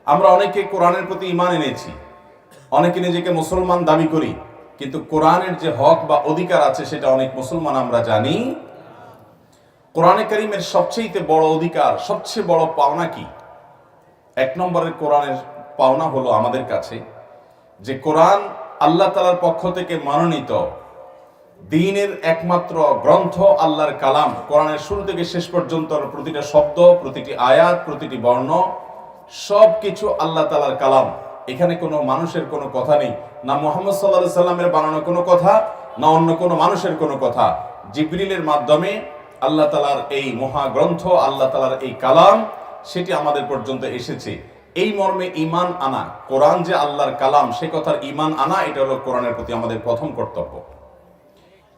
আমরা অনেকে কোরআনের প্রতি ঈমান এনেছি, অনেকে নিজেকে মুসলমান দাবি করি, কিন্তু কোরআনের যে হক বা অধিকার আছে সেটা অনেক মুসলমান আমরা জানি। কোরআনে কারীমের সবচেয়ে বড় অধিকার, সবচেয়ে বড় পাওনা কি? এক নম্বরের কোরআনের পাওনা হলো আমাদের কাছে যে কোরআন আল্লাহ তাআলার পক্ষ থেকে মনোনীত দ্বীনের একমাত্র গ্রন্থ, আল্লাহর কালাম। কোরআনের শুরু থেকে শেষ পর্যন্ত প্রতিটা শব্দ, প্রতিটি আয়াত, প্রতিটি বর্ণ সবকিছু আল্লাহ তাআলার কালাম। এখানে কোনো মানুষের কোনো কথা নেই, না মুহাম্মদ সাল্লাল্লাহু আলাইহি সাল্লামের বানানো কোনো কথা, না অন্য কোনো মানুষের কোনো কথা। জিবরিলের মাধ্যমে আল্লাহ তাআলার এই মহাগ্রন্থ, আল্লাহ তাআলার এই কালাম, সেটি আমাদের পর্যন্ত এসেছে। এই মর্মে ঈমান আনা, কোরআন যে আল্লাহর কালাম সে কথার ঈমান আনা, এটা হলো কোরআনের প্রতি আমাদের প্রথম কর্তব্য।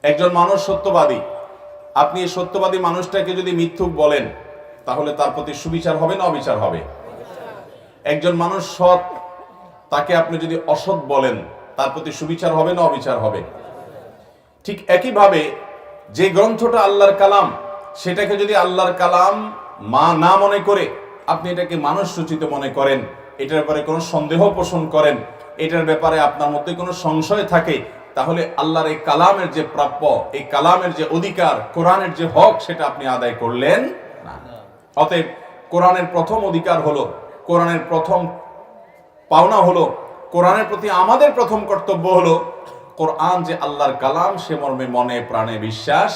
একজন মানুষ সত্যবাদী, আপনি এই সত্যবাদী মানুষটাকে যদি মিথ্যুক বলেন তাহলে তার প্রতি সুবিচার হবে না অবিচার হবে? একজন মানুষ সৎ, তাকে আপনি যদি অসৎ বলেন তার প্রতি সুবিচার হবে না অবিচার হবে? ঠিক একইভাবে যে গ্রন্থটা আল্লাহর কালাম, সেটাকে যদি আল্লাহর কালাম না মনে করে আপনি এটাকে মানুষ রচিত মনে করেন, এটার ব্যাপারে কোনো সন্দেহ পোষণ করেন, এটার ব্যাপারে আপনার মধ্যে কোনো সংশয় থাকে, তাহলে আল্লাহর এই কালামের যে প্রাপ্য, এই কালামের যে অধিকার, কোরআনের যে হক, সেটা আপনি আদায় করলেন না। অতএব কোরআনের প্রথম অধিকার হলো, কোরআনের প্রথম পাওনা হলো, কোরআনের প্রতি আমাদের প্রথম কর্তব্য হলো কোরআন যে আল্লাহর কালাম সে মর্মে মনে প্রাণে বিশ্বাস।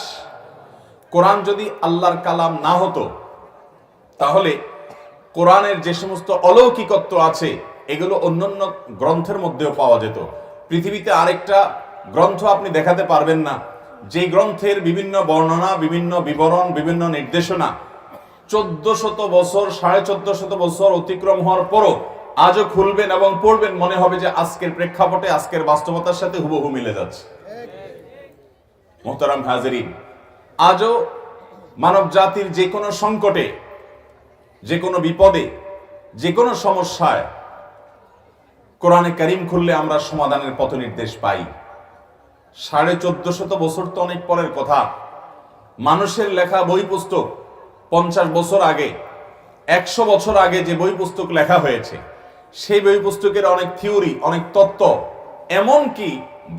কোরআন যদি আল্লাহর কালাম না হতো তাহলে কোরআনের যে সমস্ত অলৌকিকত্ব আছে এগুলো অন্যান্য গ্রন্থের মধ্যেও পাওয়া যেত। পৃথিবীতে আরেকটা গ্রন্থ আপনি দেখাতে পারবেন না যে গ্রন্থের বিভিন্ন বর্ণনা, বিভিন্ন বিবরণ, বিভিন্ন নির্দেশনা 1400 বছর, 1450 বছর অতিক্রম হওয়ার পরও আজও খুলবেন এবং পড়বেন, মনে হবে যে আজকের প্রেক্ষাপটে, আজকের বাস্তবতার সাথে হুবহু মিলে যাচ্ছে। মোহতারাম হাজিরিন, আজও মানব জাতির যে কোনো সংকটে, যে কোনো বিপদে, যে কোনো সমস্যায় কোরআনে কারীম খুললে আমরা সমাধানের পথ নির্দেশ পাই। 1450 বছর তো অনেক পরের কথা। মানুষের লেখা বই পুস্তক 50 বছর আগে, 100 বছর আগে যে বই পুস্তক লেখা হয়েছে, সেই বই পুস্তকের অনেক থিওরি, অনেক তত্ত্ব, এমনকি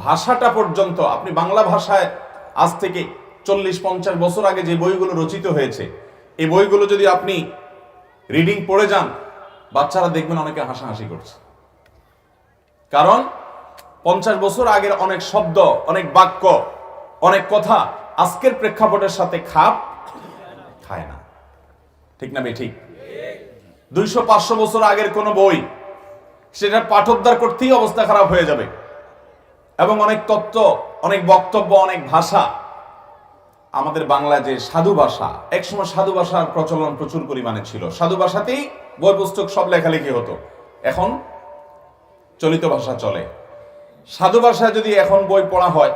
ভাষাটা পর্যন্ত, আপনি বাংলা ভাষায় আজ থেকে 40-50 বছর আগে যে বইগুলো রচিত হয়েছে, এই বইগুলো যদি আপনি রিডিং পড়ে যান, বাচ্চারা দেখবেন অনেকে হাসাহাসি করছে। কারণ 50 বছর আগের অনেক শব্দ, অনেক বাক্য, অনেক কথা আজকের প্রেক্ষাপটের সাথে খাপ খায় না। ঠিক না বে ঠিক? 200-500 বছর আগের কোন বই, সেটা পাঠোদ্ধার করতেই অবস্থা খারাপ হয়ে যাবে। এবং অনেক তত্ত্ব, অনেক বক্তব্য, অনেক ভাষা, আমাদের বাংলা যে সাধু ভাষা, একসময় সাধু ভাষার প্রচলন প্রচুর পরিমাণে ছিল, সাধু ভাষাতেই বই পুস্তক সব লেখালেখি হতো। এখন চলিত ভাষা চলে। সাধু ভাষায় যদি এখন বই পড়া হয়,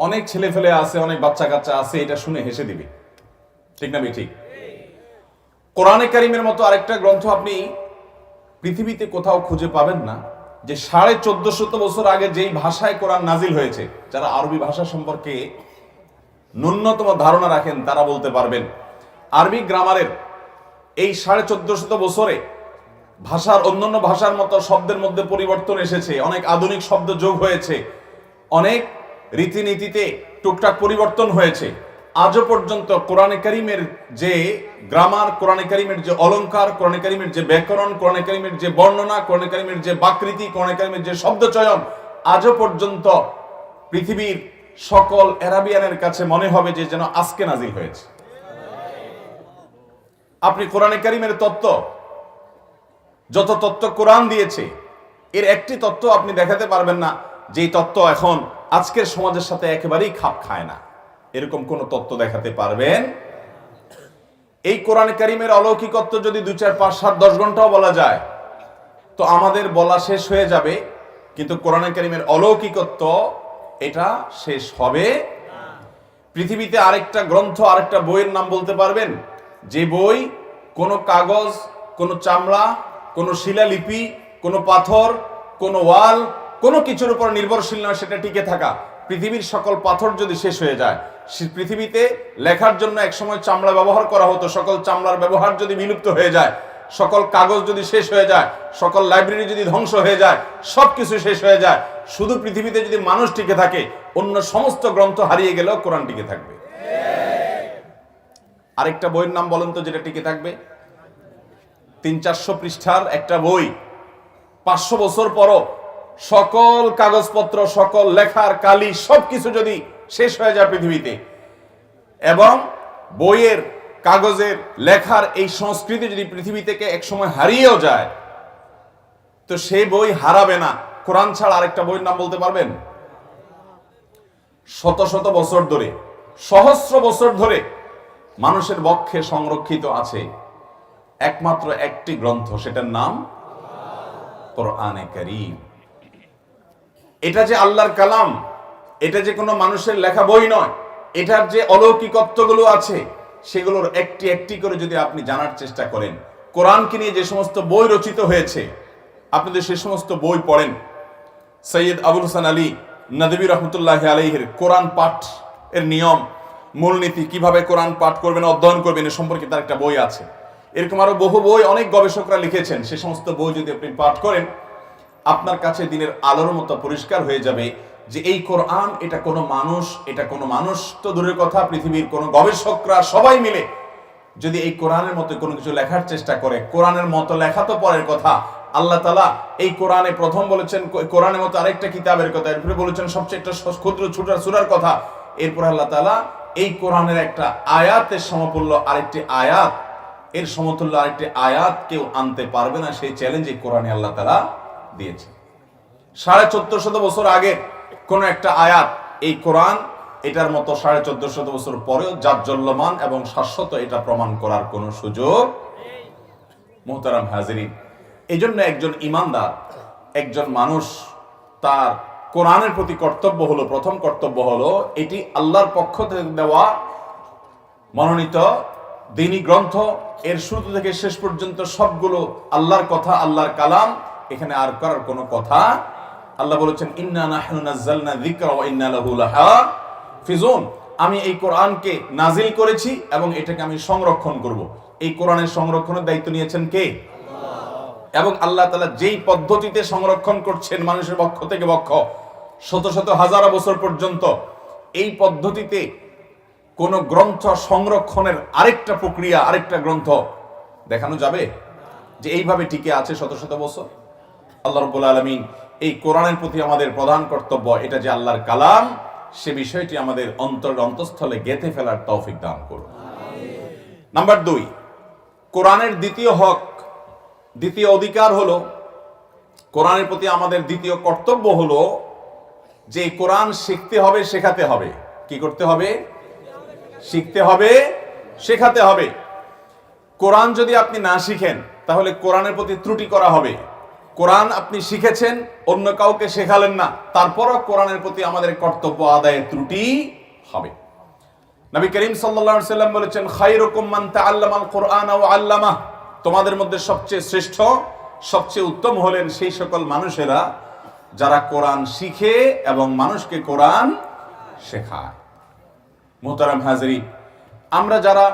অনেক ছেলে ফেলে আছে, অনেক বাচ্চা কাচ্চা আছে, এটা শুনে হেসে দিবে। ঠিক না ঠিক? কোরআনে কারীমের মতো আরেকটা গ্রন্থ আপনি পৃথিবীতে কোথাও খুঁজে পাবেন না যে 1450 বছর আগে যেই ভাষায় কোরআন নাজিল হয়েছে। যারা আরবি ভাষা সম্পর্কে ন্যূনতম ধারণা রাখেন তারা বলতে পারবেন, আরবি গ্রামারের এই 1450 বছরে ভাষার অন্যান্য ভাষার মতো শব্দের মধ্যে পরিবর্তন এসেছে, অনেক আধুনিক শব্দ যোগ হয়েছে, অনেক রীতিনীতিতে টুকটাক পরিবর্তন হয়েছে। আজও পর্যন্ত কোরআনে কারীমের যে গ্রামার, কোরআনে কারীমের যে অলংকার, কোরআনে কারীমের যে ব্যাকরণ, কোরআনে কারীমের যে বর্ণনা, কোরআনে কারীমের যে বাকৃতি, কোরআনে কারীমের যে শব্দচয়ন, আজও পর্যন্ত পৃথিবীর সকল আরাবিয়ানের কাছে মনে হবে যে যেন আজকে নাজিল হয়েছে। আপনি কোরআনে কারীমের তত্ত্ব, যত তত্ত্ব কোরআন দিয়েছে, এর একটি তত্ত্ব আপনি দেখাতে পারবেন না যেই তত্ত্ব এখন আজকের সমাজের সাথে একেবারেই খাপ খায় না, এরকম কোন তত্ত্ব দেখাতে পারবেন? এই কোরআনে কারীমের অলৌকিকত্ব যদি 2, 4, 5, 7, 10 ঘন্টাও বলা যায় তো আমাদের বলা শেষ হয়ে যাবে, কিন্তু কোরআনে কারীমের অলৌকিকত্ব এটা শেষ হবে না। পৃথিবীতে আরেকটা গ্রন্থ, আরেকটা বইয়ের নাম বলতে পারবেন যে বই কোনো কাগজ, কোনো চামড়া, কোনো শিলালিপি, কোনো পাথর, কোনো ওয়াল, কোনো কিছুর উপর নির্ভরশীল নয় সেটা টিকে থাকা? পৃথিবীর সকল পাথর যদি শেষ হয়ে যায়, পৃথিবীতে লেখার জন্য একসময় চামড়া ব্যবহার করা হতো, সকল চামড়ার ব্যবহার যদি বিলুপ্ত হয়ে যায়, সকল কাগজ যদি শেষ হয়ে যায়, সকল লাইব্রেরি যদি ধ্বংস হয়ে যায়, সবকিছু শেষ হয়ে যায়, শুধু পৃথিবীতে যদি মানুষ টিকে থাকে, অন্য সমস্ত গ্রন্থ হারিয়ে গেলেও কোরআন টিকে থাকবে। আরেকটা বইয়ের নাম বলেন তো যেটা টিকে থাকবে? 300-400 পৃষ্ঠার একটা বই, 500 বছর পরও সকল কাগজপত্র, সকল লেখার কালি সবকিছু যদি শেষ হয়ে যায় পৃথিবীতে, এবং বইয়ের কাগজের লেখার এই সংস্কৃতি যদি পৃথিবী থেকে একসময় হারিয়েও যায়, তো সেই বই হারাবে না। কোরআন ছাড়া আরেকটা বইয়ের নাম বলতে পারবেন? শত শত বছর ধরে, সহস্র বছর ধরে মানুষের বক্ষে সংরক্ষিত আছে একমাত্র একটি গ্রন্থ, সেটার নাম কোরআনে কারীম। এটা যে আল্লাহর কালাম, এটা যে কোনো মানুষের লেখা বই নয়, এটার যে অলৌকিকত্বগুলো আছে সেগুলোর একটি একটি করে যদি আপনি জানার চেষ্টা করেন, কোরআনকে নিয়ে যে সমস্ত বই রচিত হয়েছে আপনি যদি সে সমস্ত বই পড়েন, সৈয়দ আবুল হাসান আলী নদভী রহমতুল্লাহ আলাইহির কোরআন পাঠ এর নিয়ম, মূলনীতি, কিভাবে কোরআন পাঠ করবেন, অধ্যয়ন করবেন, এ সম্পর্কে তার একটা বই আছে। এরকম আরো বহু বই অনেক গবেষকরা লিখেছেন। সে সমস্ত বই যদি আপনি পাঠ করেন, আপনার কাছে দিনের আলোর মতো পরিষ্কার হয়ে যাবে যে এই কোরআন, এটা কোনো মানুষ তো দূরের কথা, পৃথিবীর কোনো গবেষকরা সবাই মিলে যদি এই কোরআনের মতো কোনো কিছু লেখার চেষ্টা করে, কোরআনের মতো লেখা তো পরের কথা, আল্লাহ তাআলা এই কোরআনে প্রথম বলেছেন কোরআনের মতো আরেকটা কিতাবের কথা, এরপরে বলেছেন সবচেয়ে একটা ক্ষুদ্র ছোট সূরার কথা, এরপর আল্লাহ তাআলা এই কোরআনের একটা আয়াতের সমতুল্য আরেকটি আয়াত, এর সমতুল্য আরেকটি আয়াত কেউ আনতে পারবে না, সেই চ্যালেঞ্জ এই কোরআনে আল্লাহ তাআলা দিয়েছে। 1450 বছর আগে কোন একটা আয়াত, এই কোরআন এটার মতো 1450 বছর পরেও জাজ্জল্যমান এবং শাশ্বত, এটা প্রমাণ করার কোনো সুযোগ নেই। মুহতারাম হাজিরিন, এই জন্য একজন ইমানদার, একজন মানুষ, তার কোরআনের প্রতি কর্তব্য হলো, প্রথম কর্তব্য হলো এটি আল্লাহর পক্ষ থেকে দেওয়া মনোনীত দ্বীনি গ্রন্থ, এর শুরু থেকে শেষ পর্যন্ত সবগুলো আল্লাহর কথা, আল্লাহর কালাম, এখানে আর করার কোনো কথা। আল্লাহ বলেছেন ইন্না নাহনু নাযালনা যিকরা ওয়া ইন্না লাহু লাহাফিজুন, আমি এই কোরআনকে নাজিল করেছি এবং এটাকে আমি সংরক্ষণ করব। এই কোরআনের সংরক্ষণের দায়িত্ব নিয়েছেন কে? আল্লাহ। এবং আল্লাহ তাআলা যেই পদ্ধতিতে সংরক্ষণ করছেন মানুষের পক্ষ থেকে পক্ষ, শত শত হাজার বছর পর্যন্ত, এই পদ্ধতিতে কোন গ্রন্থ সংরক্ষণের আরেকটা প্রক্রিয়া, আরেকটা গ্রন্থ দেখানো যাবে যে এইভাবে টিকে আছে শত শত বছর? আল্লাহ রাব্বুল আলামিন এই কোরআনের প্রতি আমাদের প্রধান কর্তব্য, এটা যে আল্লাহর কালাম, সে বিষয়টি আমাদের অন্তঃস্থলে গেঁথে ফেলার তৌফিক দান করুন। নাম্বার 2, কোরআনের দ্বিতীয় হক, দ্বিতীয় অধিকার হলো, কোরআনের প্রতি আমাদের দ্বিতীয় কর্তব্য হলো যে কোরআন শিখতে হবে, শেখাতে হবে। কি করতে হবে? শিখতে হবে, শেখাতে হবে। কোরআন যদি আপনি না শিখেন তাহলে কোরআনের প্রতি ত্রুটি করা হবে। কোরআন আপনি শিখেছেন, অন্য কাউকে শেখালেন না, তারপরও কোরআনের প্রতি আমাদের কর্তব্য আদায়ে ত্রুটি হবে। নবী করিম সাল্লাল্লাহু আলাইহি সাল্লাম বলেছেন খায়রুকুম মান তাআল্লামাল কুরআন ওয়া আল্লামাহ, তোমাদের মধ্যে সবচেয়ে শ্রেষ্ঠ, সবচেয়ে উত্তম হলেন সেই সকল মানুষেরা যারা কোরআন শিখে এবং মানুষকে কোরআন শেখায়। মুহতারাম হাজিরিন, আমরা যারা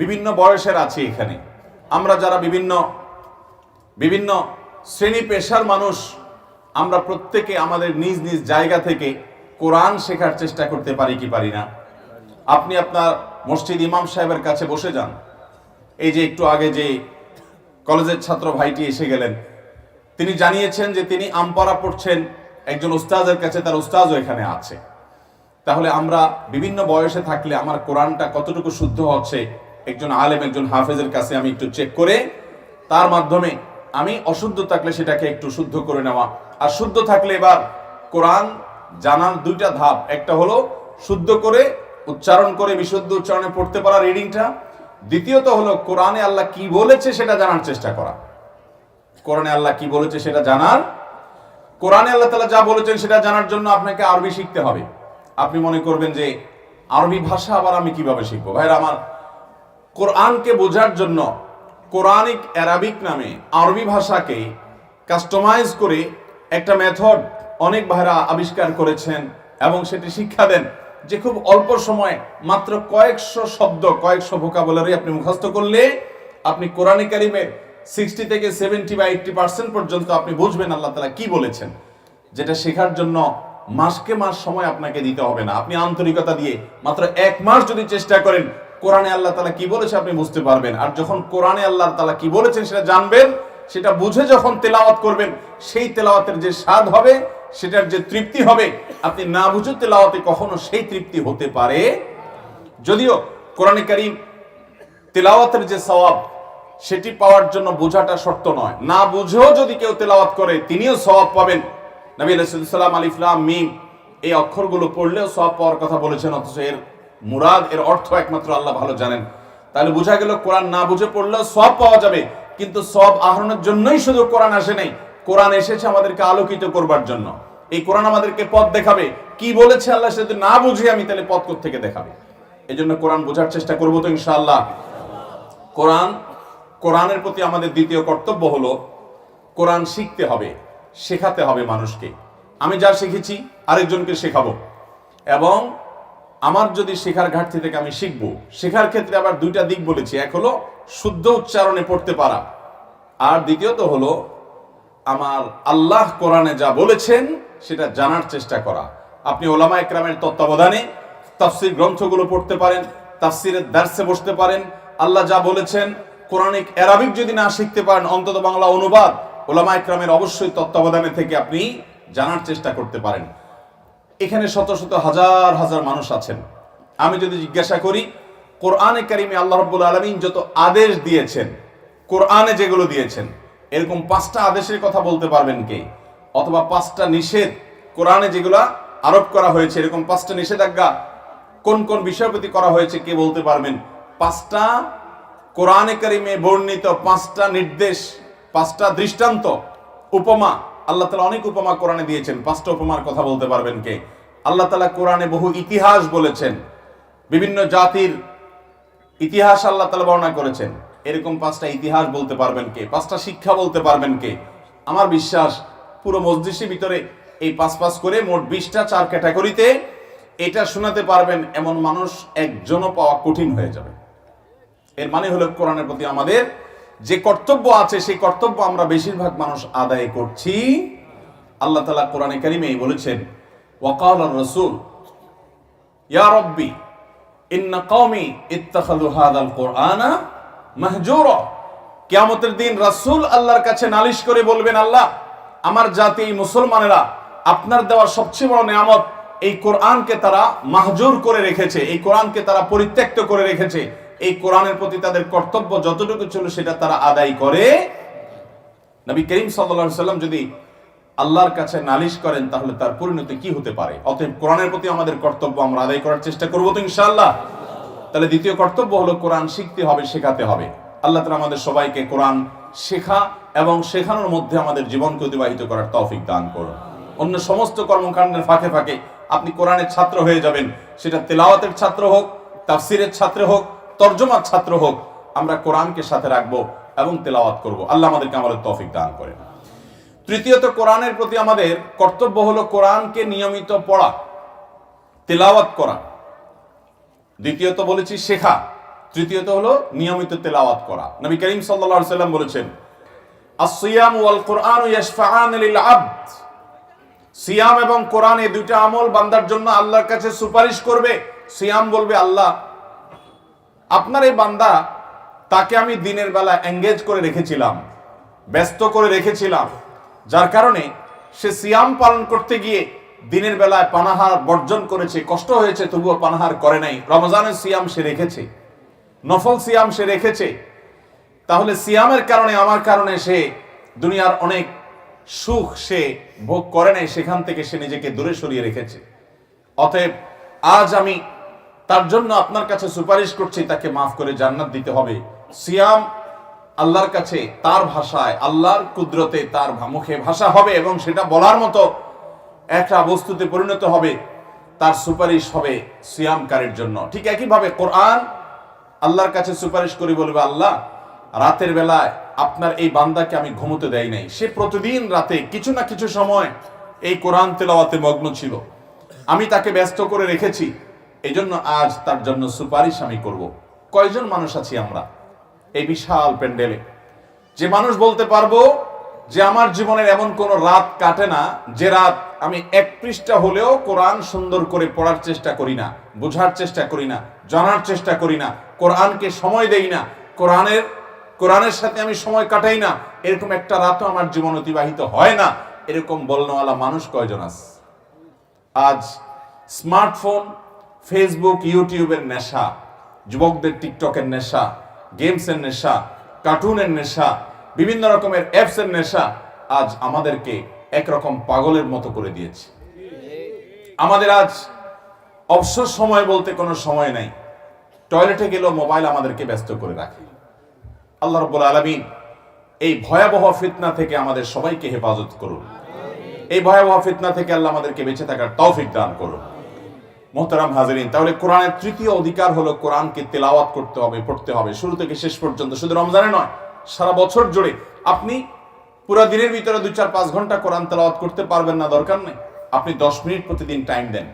বিভিন্ন বয়সের আছি এখানে, আমরা যারা বিভিন্ন শ্রেণী পেশার মানুষ, আমরা প্রত্যেকে আমাদের নিজ নিজ জায়গা থেকে কোরআন শেখার চেষ্টা করতে পারি কি পারি না? আপনি আপনার মসজিদ ইমাম সাহেবের কাছে বসে যান। এই যে একটু আগে যে কলেজের ছাত্র ভাইটি এসে গেলেন, তিনি জানিয়েছেন যে তিনি আমপারা পড়ছেন একজন উস্তাদের কাছে, তার উস্তাদও এখানে আছে। তাহলে আমরা বিভিন্ন বয়সে থাকলে আমার কোরআনটা কতটুকু শুদ্ধ হচ্ছে, একজন আলেম, একজন হাফেজের কাছে আমি একটু চেক করে, তার মাধ্যমে আমি অশুদ্ধ থাকলে সেটাকে একটু শুদ্ধ করে নেওয়া, আর শুদ্ধ থাকলে এবার কোরআন জানার 2টা ধাপ, একটা হলো শুদ্ধ করে উচ্চারণ করে বিশুদ্ধ উচ্চারণে পড়তে পারা রিডিংটা, দ্বিতীয়ত হলো কোরআনে আল্লাহ কি বলেছে সেটা জানার চেষ্টা করা। কোরআনে আল্লাহ কি বলেছে সেটা জানার, কোরআনে আল্লাহ তাআলা যা বলেছেন সেটা জানার জন্য আপনাকে আরবি শিখতে হবে। আপনি মনে করবেন যে আরবি ভাষা আবার আমি কিভাবে শিখবো? ভাইরা আমার, কোরআনকে বোঝার জন্য কোরআনিক অ্যারাবিক নামে আরবি ভাষাকে কাস্টমাইজ করে একটা মেথড অনেক ভাইরা আবিষ্কার করেছেন এবং সেটি শিক্ষা দেন যে খুব অল্প সময়ে মাত্র কয়েকশো শব্দ, কয়েকশো ভোকাবুলারি আপনি মুখস্থ করলে আপনি কোরআনে কারিমের 60 থেকে 70 বা 80% পর্যন্ত আপনি বুঝবেন আল্লাহ তাআলা কি বলেছেন। যেটা শেখার জন্য মাসকে মাস সময় আপনাকে দিতে হবে না। আপনি আন্তরিকতা দিয়ে মাত্র 1 মাস যদি চেষ্টা করেন, কোরআনে আল্লাহ তাআলা কি বলেছে আপনি বুঝতে পারবেন। আর যখন কোরআনে আল্লাহ তাআলা কি বলেছেন সেটা জানবেন, সেটা বুঝে যখন তেলাওয়াত করবেন, সেই তেলাওয়াতের যে স্বাদ হবে, সেটার যে তৃপ্তি হবে, আপনি না বুঝে তেলাওয়াতে কখনো সেই তৃপ্তি হতে পারে। যদিও কোরআনে কারীম তেলাওয়াতের যে সওয়াব, সেটি পাওয়ার জন্য বোঝাটা শর্ত নয়। না বুঝেও যদি কেউ তেলাওয়াত করে তিনিও সওয়াব পাবেন। নবী রাসূলুল্লাহ সাল্লাল্লাহু আলাইহি ওয়াসাল্লাম আলিফ লাম মিম এই অক্ষরগুলো পড়লেও সওয়াব পাওয়ার কথা বলেছেন, অথচ এর মুরাদ, এর অর্থ একমাত্র আল্লাহ ভালো জানেন। তাহলে বোঝা গেল কোরআন না বুঝে পড়লেও সওয়াব পাওয়া যাবে, কিন্তু সওয়াব আহরণের জন্যই শুধু কোরআন আসে নাই। কোরআন এসেছে আমাদেরকে আলোকিত করবার জন্য। এই কোরআন আমাদেরকে পথ দেখাবে। কি বলেছে আল্লাহ সেটা না বুঝে আমি তাহলে পথ কোত্থেকে দেখাবে? এজন্য কোরআন বোঝার চেষ্টা করব তো ইনশাআল্লাহ। কোরআনের প্রতি আমাদের দ্বিতীয় কর্তব্য হলো কোরআন শিখতে হবে, শেখাতে হবে মানুষকে। আমি যা শিখেছি আরেকজনকে শেখাবো, এবং আমার যদি শেখার ঘাটতি থেকে আমি শিখবো। শেখার ক্ষেত্রে আবার দুইটা দিক বলেছি, এক হলো শুদ্ধ উচ্চারণে পড়তে পারা, আর দ্বিতীয়ত হলো আমার আল্লাহ কোরআনে যা বলেছেন সেটা জানার চেষ্টা করা। আপনি ওলামা একরামের তত্ত্বাবধানে তাফসীর গ্রন্থগুলো পড়তে পারেন, তাফসীরের দার্সে বসতে পারেন। আল্লাহ যা বলেছেন কোরআনিক অ্যারাবিক যদি না শিখতে পারেন, অন্তত বাংলা অনুবাদ ওলামা একরামের অবশ্যই তত্ত্বাবধানে থেকে আপনি জানার চেষ্টা করতে পারেন। এখানে শত শত হাজার হাজার মানুষ আছেন। আমি যদি জিজ্ঞাসা করি কোরআনে কারিমে আল্লাহ রাব্বুল আলামিন যত আদেশ দিয়েছেন, কোরআনে যেগুলো দিয়েছেন, এরকম 5টা আদেশের কথা বলতে পারবেন কে? অথবা 5টা নিষেধ কোরআনে যেগুলো আরোপ করা হয়েছে, এরকম 5টা নিষেধাজ্ঞা কোন কোন বিষয়ের প্রতি করা হয়েছে কে বলতে পারবেন? 5টা কোরআনে কারিমে বর্ণিত 5টা নির্দেশ, 5টা দৃষ্টান্ত, উপমা। আল্লাহ তাআলা অনেক উপমা কোরআনে দিয়েছেন, 5টা উপমার কথা বলতে পারবেন কে? আল্লাহ তাআলা কোরআনে বহু ইতিহাস বলেছেন, বিভিন্ন জাতির ইতিহাস আল্লাহ তাআলা বর্ণনা করেছেন। এরকম 5টা ইতিহাস বলতে পারবেন কে? 5টা শিক্ষা বলতে পারবেন কে? আমার বিশ্বাস পুরো মজলিসের ভিতরে এই 5 করে মোট 20টা 4 ক্যাটাগরিতে এটা শোনাতে পারবেন এমন মানুষ একজনও পাওয়া কঠিন হয়ে যাবে। এর মানে হলো কোরআনের প্রতি আমাদের যে কর্তব্য আছে, সেই কর্তব্য আমরা বেশিরভাগ মানুষ আদায় করছি। আল্লাহ তাআলা কোরআনে কারিমে বলেছেন, ওয়াকালার রাসূল ইয়া রাব্বি ইন্না কওমি ইত্তাখাযু হাযাল কুরআনা মাহজুরা। কিয়ামতের দিন রাসূল আল্লাহর কাছে নালিশ করে বলবেন, আল্লাহ আমার জাতি মুসলমানেরা আপনার দেওয়া সবচেয়ে বড় নিয়ামত এই কোরআনকে তারা মাহজুর করে রেখেছে, এই কোরআনকে তারা পরিত্যক্ত করে রেখেছে। এই কোরআনের প্রতি তাদের কর্তব্য যতটুকু ছিল সেটা তারা আদায় করে। নবী করিম সাল্লাল্লাহু আলাইহি সাল্লাম যদি আল্লাহর কাছে নালিশ করেন তাহলে তার পরিণতি কি হতে পারে? অতএব কোরআনের প্রতি আমাদের কর্তব্য আমরা আদায় করার চেষ্টা করব তো ইনশাআল্লাহ। তাহলে দ্বিতীয় কর্তব্য হলো কোরআন শিখতে হবে, শেখাতে হবে। আল্লাহ তাআলা আমাদের সবাইকে কোরআন শেখা এবং শেখানোর মধ্যে আমাদের জীবনকে অতিবাহিত করার তৌফিক দান করুন। অন্য সমস্ত কর্মকাণ্ডের ফাঁকে ফাঁকে আপনি কোরআনের ছাত্র হয়ে যাবেন, সেটা তেলাওয়াতের ছাত্র হোক, তাফসীরের ছাত্র হোক, তরজমার ছাত্র হোক। আমরা কোরআনকে সাথে রাখবো এবং তেলাওয়াত করব। আল্লাহ আমাদেরকে আমাদের তৌফিক দান করেন। তৃতীয়ত কোরআনের প্রতি আমাদের কর্তব্য হলো কোরআনকে নিয়মিত পড়া, তেলাওয়াত করা। দ্বিতীয়ত বলেছি শেখা, তৃতীয়ত হলো নিয়মিত তেলাওয়াত করা। নবী করিম সাল্লাল্লাহু আলাইহি সাল্লাম বলেছেন, আস-সিয়াম ওয়াল কুরআন ইয়াশফাআন লিল আবদ। সিয়াম এবং কোরআন এই দুইটা আমল বান্দার জন্য আল্লাহর কাছে সুপারিশ করবে। সিয়াম বলবে, আল্লাহ আপনার এই বান্দা, তাকে আমি দিনের বেলা এঙ্গেজ করে রেখেছিলাম, ব্যস্ত করে রেখেছিলাম, যার কারণে সে সিয়াম পালন করতে গিয়ে দিনের বেলায় পানাহার বর্জন করেছে, কষ্ট হয়েছে তবুও পানাহার করে নাই। রমজানের সিয়াম সে রেখেছে, নফল সিয়াম সে রেখেছে। তাহলে সিয়ামের কারণে, আমার কারণে সে দুনিয়ার অনেক সুখ সে ভোগ করে নাই, সেখান থেকে সে নিজেকে দূরে সরিয়ে রেখেছে। অতএব আজ আমি তার জন্য আপনার কাছে সুপারিশ করছি, তাকে মাফ করে জান্নাত দিতে হবে। সিয়াম আল্লাহর কাছে তার ভাষায়, আল্লাহর কুদরতে তার মুখে ভাষা হবে এবং সেটা বলার মতো একটা বস্তুতে পরিণত হবে, তার সুপারিশ হবে সিয়ামকারীর জন্য। ঠিক একইভাবে কোরআন আল্লাহর কাছে সুপারিশ করে বলবে, আল্লাহ রাতের বেলায় আপনার এই বান্দাকে আমি ঘুমোতে দেই নাই, সে প্রতিদিন রাতে কিছু না কিছু সময় এই কোরআন তেলাওয়াতে মগ্ন ছিল, আমি তাকে ব্যস্ত করে রেখেছি, এজন্য আজ তার জন্য সুপারিশ আমি করব। কয়জন মানুষ আছি আমরা এই বিশাল প্যান্ডেলে? যে মানুষ বলতে পারবো যে আমার জীবনের এমন কোন রাত কাটে না যে রাত আমি এক পৃষ্ঠা হলেও কোরআন সুন্দর করে পড়ার চেষ্টা করি না, বোঝার চেষ্টা করি না, জানার চেষ্টা করি না, কোরআনকে সময় দেই না, কোরআনের সাথে আমি সময় কাটাই না, এরকম একটা রাতও আমার জীবন অতিবাহিত হয় না, এরকম বলনেওয়ালা মানুষ কয়জন আছে? আজ স্মার্টফোন, ফেসবুক, ইউটিউবের নেশা, যুবকদের টিকটকের নেশা, গেমসের নেশা, কার্টুনের নেশা, বিভিন্ন রকমের অ্যাপসের নেশা আজ আমাদেরকে একরকম পাগলের মতো করে দিয়েছে। আমাদের আজ অবসর সময় বলতে কোনো সময় নাই। টয়লেটে গেলেও মোবাইল আমাদেরকে ব্যস্ত করে রাখে। আল্লাহ রাব্বুল আলামিন এই ভয়াবহ ফিতনা থেকে আমাদের সবাইকে হেফাজত করুন। এই ভয়াবহ ফিতনা থেকে আল্লাহ আমাদেরকে বেঁচে থাকার তৌফিক দান করুন। মোহতারাম হাজিরিন, তাহলে কোরআনের তৃতীয় অধিকার হলো কোরআনকে তেলাওয়াত করতে হবে, পড়তে হবে, শুরু থেকে শেষ পর্যন্ত। শুধু রমজানে নয়, সারা বছর জুড়ে আপনি পুরো দিনের ভিতরে 2-4-5 ঘন্টা কোরআন তেলাওয়াত করতে পারবেন না, দরকার নেই। আপনি 10 মিনিট প্রতিদিন টাইম দেন।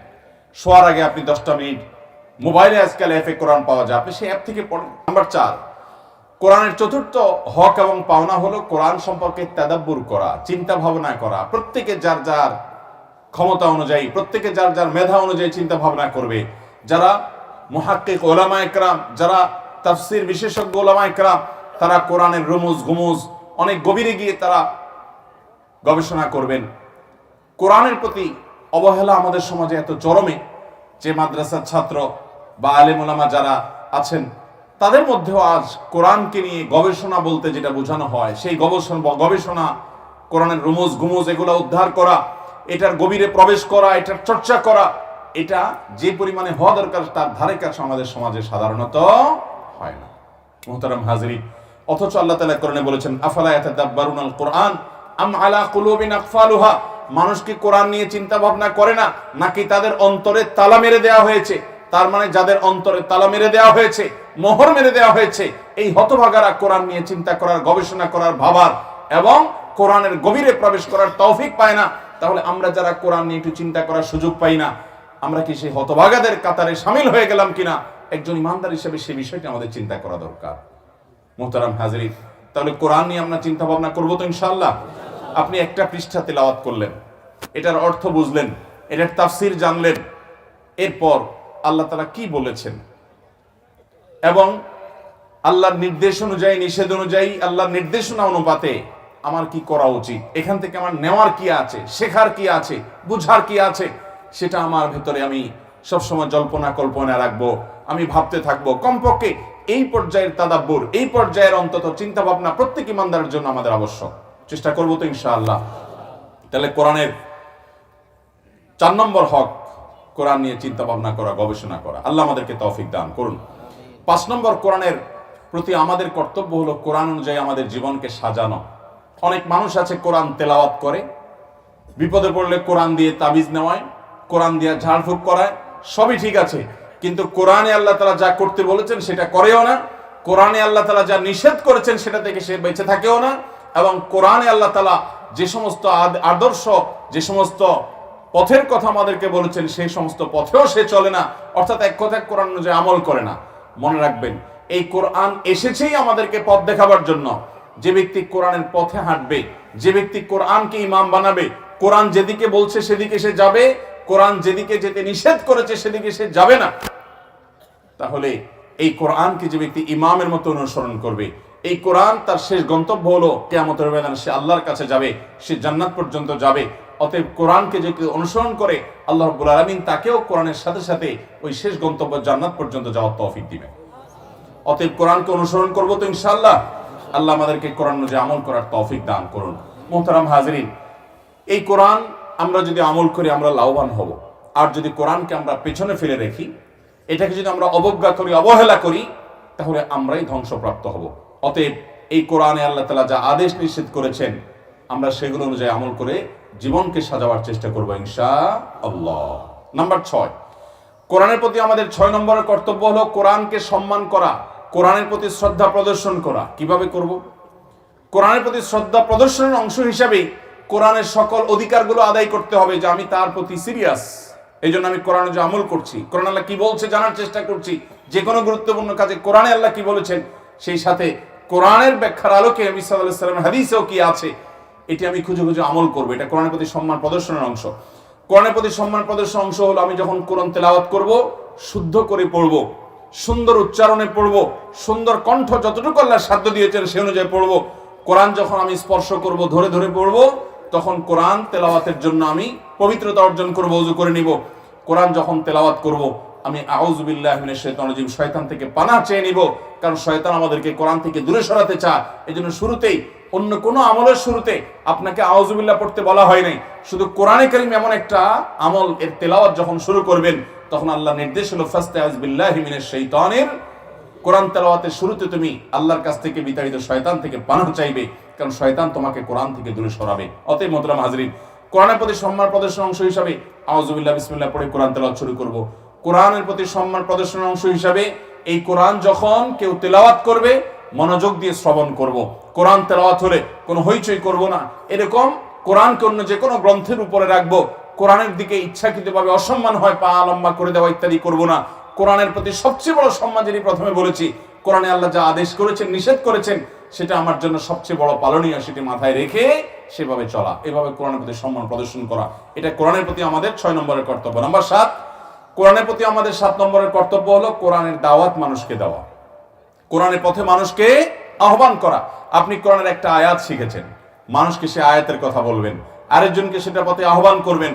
শোয়ার আগে আপনি 10টা মিনিট, মোবাইলে আজকাল অ্যাপে কোরআন পাওয়া যায়, আপনি সেই অ্যাপ থেকে পড়েন। নাম্বার 4, কোরআনের চতুর্থ হক এবং পাওনা হলো কোরআন সম্পর্কে তাদাব্বুর করা, চিন্তা ভাবনা করা। প্রত্যেকে যার যার ক্ষমতা অনুযায়ী, প্রত্যেকে যার যার মেধা অনুযায়ী চিন্তা ভাবনা করবে। যারা মুহাক্কিক ওলামা ইকরাম, যারা তাফসীর বিশেষজ্ঞ ওলামা ইকরাম, তারা কোরআনের রুমুজ গুমুজ অনেক গভীরে গিয়ে তারা গবেষণা করবেন। কোরআনের প্রতি অবহেলা আমাদের সমাজে এত চরমে যে মাদ্রাসার ছাত্র বা আলেম ওলামা যারা আছেন তাদের মধ্যেও আজ কোরআনকে নিয়ে গবেষণা বলতে যেটা বোঝানো হয়, সেই গবেষণা, কোরআনের রুমুজ গুমুজ এগুলো উদ্ধার করা, এটার গভীরে প্রবেশ করা, এটার চর্চা করা, এটা যে পরিমাণে হওয়া দরকার তার ধারে কাছে আমাদের সমাজে সাধারণত হয় না। মুহতারাম হাজিরিন, অথচ আল্লাহ তাআলা কোরআনে বলেছেন আফালা ইয়াতাদাব্বারুনাল কোরআন আম আলা কুলুবিন আকফালুহা। মানুষ কি কোরআন নিয়ে চিন্তা ভাবনা করে না, নাকি তাদের অন্তরে তালা মেরে দেওয়া হয়েছে? তার মানে যাদের অন্তরে তালা মেরে দেওয়া হয়েছে, মোহর মেরে দেওয়া হয়েছে, এই হতভাগারা কোরআন নিয়ে চিন্তা করার, গবেষণা করার, ভাবার এবং কোরআনের গভীরে প্রবেশ করার তৌফিক পায় না। তাহলে আমরা যারা কোরআন নিয়ে একটু চিন্তা করার সুযোগ পাই না, আমরা কি সেই হতভাগাদের কাতারে শামিল হয়ে গেলাম কিনা? একজন ইমানদার হিসেবে সেই বিষয়টি আমাদের চিন্তা করা দরকার। মুহতারাম হাজিরিন, তাহলে কোরআন নিয়ে আমরা চিন্তা ভাবনা করবো তো ইনশাআল্লাহ। আপনি একটা পৃষ্ঠা তেলাওয়াত করলেন, এটার অর্থ বুঝলেন, এটার তাফসীর জানলেন, এরপর আল্লাহ তাআলা কি বলেছেন এবং আল্লাহর নির্দেশ অনুযায়ী, নিষেধ অনুযায়ী, আল্লাহর নির্দেশনা অনুপাতে আমার কি করা উচিত, এখান থেকে আমার নেওয়ার কি আছে, শেখার কি আছে, বুঝার কি আছে, সেটা আমার ভেতরে আমি সবসময় জল্পনা কল্পনা রাখবো, আমি ভাবতে থাকবো। কমপক্ষে এই পর্যায়ের তাদাব্বুর, এই পর্যায়ের অন্তত চিন্তা ভাবনা প্রত্যেক ইমানদারের জন্য আমাদের আবশ্যক। চেষ্টা করবো তো ইনশাআল্লাহ। তাহলে কোরআনের 4 নম্বর হক কোরআন নিয়ে চিন্তা ভাবনা করা, গবেষণা করা। আল্লাহ আমাদেরকে তৌফিক দান করুন। 5 নম্বর, কোরআনের প্রতি আমাদের কর্তব্য হলো কোরআন অনুযায়ী আমাদের জীবনকে সাজানো। অনেক মানুষ আছে কোরআন তেলাওয়াত করে, বিপদে পড়লে কোরআন দিয়ে তাবিজ নেওয়ায়, কোরআন দিয়ে ঝাড়ফুঁক করায়, সবই ঠিক আছে, কিন্তু কোরআনে আল্লাহ তাআলা যা করতে বলেছেন সেটা করেও না, কোরআনে আল্লাহ তাআলা যা নিষেধ করেছেন সেটা থেকে সে বেঁচে থাকেও না, এবং কোরআনে আল্লাহ তাআলা যে সমস্ত আদর্শ, যে সমস্ত পথের কথা আমাদেরকে বলেছেন সেই সমস্ত পথেও সে চলে না, অর্থাৎ এক কথায় কোরআন অনুযায়ী আমল করে না। মনে রাখবেন, এই কোরআন এসেছেই আমাদেরকে পথ দেখাবার জন্য। যে ব্যক্তি কোরআনের পথে হাঁটবে, যে ব্যক্তি কোরআনকে ইমাম বানাবে, কোরআন যেদিকে বলছে সেদিকে সে যাবে, কোরআন যেদিকে যেতে নিষেধ করেছে সেদিকে সে যাবে না, তাহলে এই কোরআনকে যে ব্যক্তি ইমামের মতো অনুসরণ করবে, এই কোরআন তার শেষ গন্তব্য হলো কিয়ামতের ময়দানে সে আল্লাহর কাছে যাবে, সে জান্নাত পর্যন্ত যাবে। অতএব কোরআনকে যে কেউ অনুসরণ করে আল্লাহ রাব্বুল আলামিন তাকেও কোরআনের সাথে সাথে ওই শেষ গন্তব্য জান্নাত পর্যন্ত যাওয়ার তৌফিক দিবেন। অতএব কোরআনকে অনুসরণ করবো তো ইনশাআল্লাহ। আল্লাহ আমাদেরকে কোরআন অনুযায়ী আমল করার তৌফিক দান করুন। মুহতারাম হাজিরিন, এই কোরআন আমরা যদি আমল করি আমরা লাভবান হব, আর যদি কোরআনকে আমরা পেছনে ফেলে রাখি, এটাকে যদি আমরা অবজ্ঞা করি, অবহেলা করি, তাহলে আমরাই ধ্বংসপ্রাপ্ত হব। অতএব এই কোরআনে আল্লাহ তাআলা যা আদেশ নিষেধ করেছেন আমরা সেগুলো অনুযায়ী আমল করে জীবনকে সাজাবার চেষ্টা করব ইনশাআল্লাহ। নাম্বার 6, কোরআনের প্রতি আমাদের 6 নম্বরের কর্তব্য হলো কোরআনকে সম্মান করা, কোরআনের প্রতি শ্রদ্ধা প্রদর্শন করা। কিভাবে করব? কোরআনের প্রতি শ্রদ্ধা প্রদর্শনের অংশ হিসাবে কোরআনের সকল অধিকারগুলো আদায় করতে হবে, যে আমি তার প্রতি সিরিয়াস, এই জন্য আমি কোরআনে যে আমল করছি, কোরআন আল্লাহ কি বলছে জানার চেষ্টা করছি, যে কোনো গুরুত্বপূর্ণ কাজে কোরআনে আল্লাহ কি বলেছেন, সেই সাথে কোরআনের ব্যাখ্যার আলোকে নবী সাল্লাল্লাহু আলাইহি ওয়াসাল্লামের হাদিসেও কি আছে এটি আমি খুঁজে খুঁজে আমল করব। এটা কোরআনের প্রতি সম্মান প্রদর্শনের অংশ। কোরআনের প্রতি সম্মান প্রদর্শনের অংশ হলো আমি যখন কোরআন তেলাওয়াত করব শুদ্ধ করে পড়ব, সুন্দর উচ্চারণে পড়ব, সুন্দর কণ্ঠ যতটুকু আল্লাহ সাধ্য দিয়েছেন সে অনুযায়ী পড়ব। কোরআন যখন আমি স্পর্শ করব, ধরে ধরে পড়ব, তখন কোরআন তেলাওয়াতের জন্য আমি পবিত্রতা অর্জন করব, ওযু করে নিব। কোরআন যখন তেলাওয়াত করব আমি আউযু বিল্লাহি মিনাশ শাইতানির রাজিম, শয়তান থেকে পানাহ চেয়ে নিব, কারণ শয়তান আমাদেরকে কোরআন থেকে দূরে সরাতে চায়। এজন্য শুরুতেই অন্য কোনো আমলের শুরুতে আপনাকে আউযু বিল্লাহ পড়তে বলা হয় নাই, শুধু কোরআনে কারীম এমন একটা আমল, এর তেলাওয়াত যখন শুরু করবেন তখন আল্লাহ নির্দেশ হলো ফাস্তাইজ বিল্লাহি মিনাশ শাইতানির। কোরআন তেলাওয়াতের শুরুতে তুমি আল্লাহর কাছ থেকে বিতাড়িত শয়তান থেকে পানাহ চাইবে, কারণ শয়তান তোমাকে কোরআন থেকে দূরে সরাবে। অতএব মোহতারাম হাজরিন, কোরআনের প্রতি সম্মান প্রদর্শনের অংশ হিসাবে আউযু বিল্লাহি বিসমিল্লাহ পড়ে কোরআন তেলাওয়াত শুরু করব। কোরআনের প্রতি সম্মান প্রদর্শনের অংশ হিসাবে এই কোরআন যখন কেউ তেলাওয়াত করবে মনোযোগ দিয়ে শ্রবণ করব। কোরআন তেলাওয়াত হলে কোনো হইচই করব না, এরকম কোরআনকে অন্য যে কোনো গ্রন্থের উপরে রাখবো, কোরআনের দিকে ইচ্ছাকৃতভাবে অসম্মান হয় পা লম্বা করে দেওয়া ইত্যাদি করব না। কোরআনের প্রতি সবচেয়ে বড় সম্মান, যিনি প্রথমে বলেছি, কোরআনে আল্লাহ যা আদেশ করেছেন, নিষেধ করেছেন, সেটা আমার জন্য সবচেয়ে বড় পালনীয়, সেটি মাথায় রেখে সেভাবে চলা, এভাবে কোরআনের প্রতি সম্মান প্রদর্শন করা, এটা কোরআনের প্রতি আমাদের 6 নম্বরের কর্তব্য। নাম্বার 7, কোরআনের প্রতি আমাদের 7 নম্বরের কর্তব্য হলো কোরআনের দাওয়াত মানুষকে দেওয়া, কোরআনের পথে মানুষকে আহ্বান করা। আপনি কোরআনের একটা আয়াত শিখেছেন, মানুষকে সে আয়াতের কথা বলবেন, আরেকজনকে সেটা পথে আহ্বান করবেন,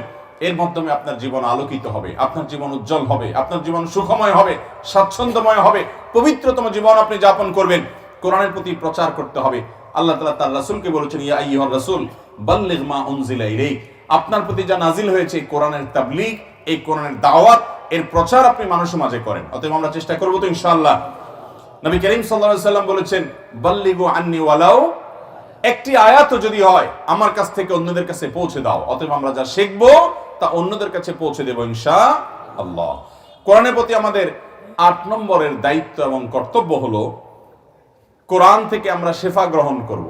এর মাধ্যমে আপনার জীবন আলোকিত হবে, আপনার জীবন উজ্জ্বল হবে, আপনার জীবন সুখময় হবে, স্বাচ্ছন্দ্যময় হবে, পবিত্রতম জীবন আপনি যাপন করবেন। কোরআনের প্রতি প্রচার করতে হবে। আল্লাহ তাআলা তার রাসূলকে বলেছেন, ইয়া আইয়ুহার রাসূল বাল্লিগ মা উনজিলা ইলাইক, আপনার প্রতি যা নাজিল হয়েছে কোরআনের তাবলীগ, এই কোরআনের দাওয়াত, এর প্রচার আপনি মানুষের মাঝে করেন। অতএব আমরা চেষ্টা করব তো ইনশাআল্লাহ। নবী করিম সাল্লাল্লাহু আলাইহি ওয়াসাল্লাম বলেছেন, বাল্লিগু আন্নি ওয়ালাউ, একটি আয়াতও যদি হয় আমার কাছ থেকে অন্যদের কাছে পৌঁছে দাও। অতএব আমরা যা শিখবো তা অন্যদের কাছে পৌঁছে দেব ইনশাআল্লাহ। কোরআনের প্রতি আমাদের 8 নম্বরের দায়িত্ব এবং কর্তব্য হলো কোরআন থেকে আমরা শেফা গ্রহণ করব।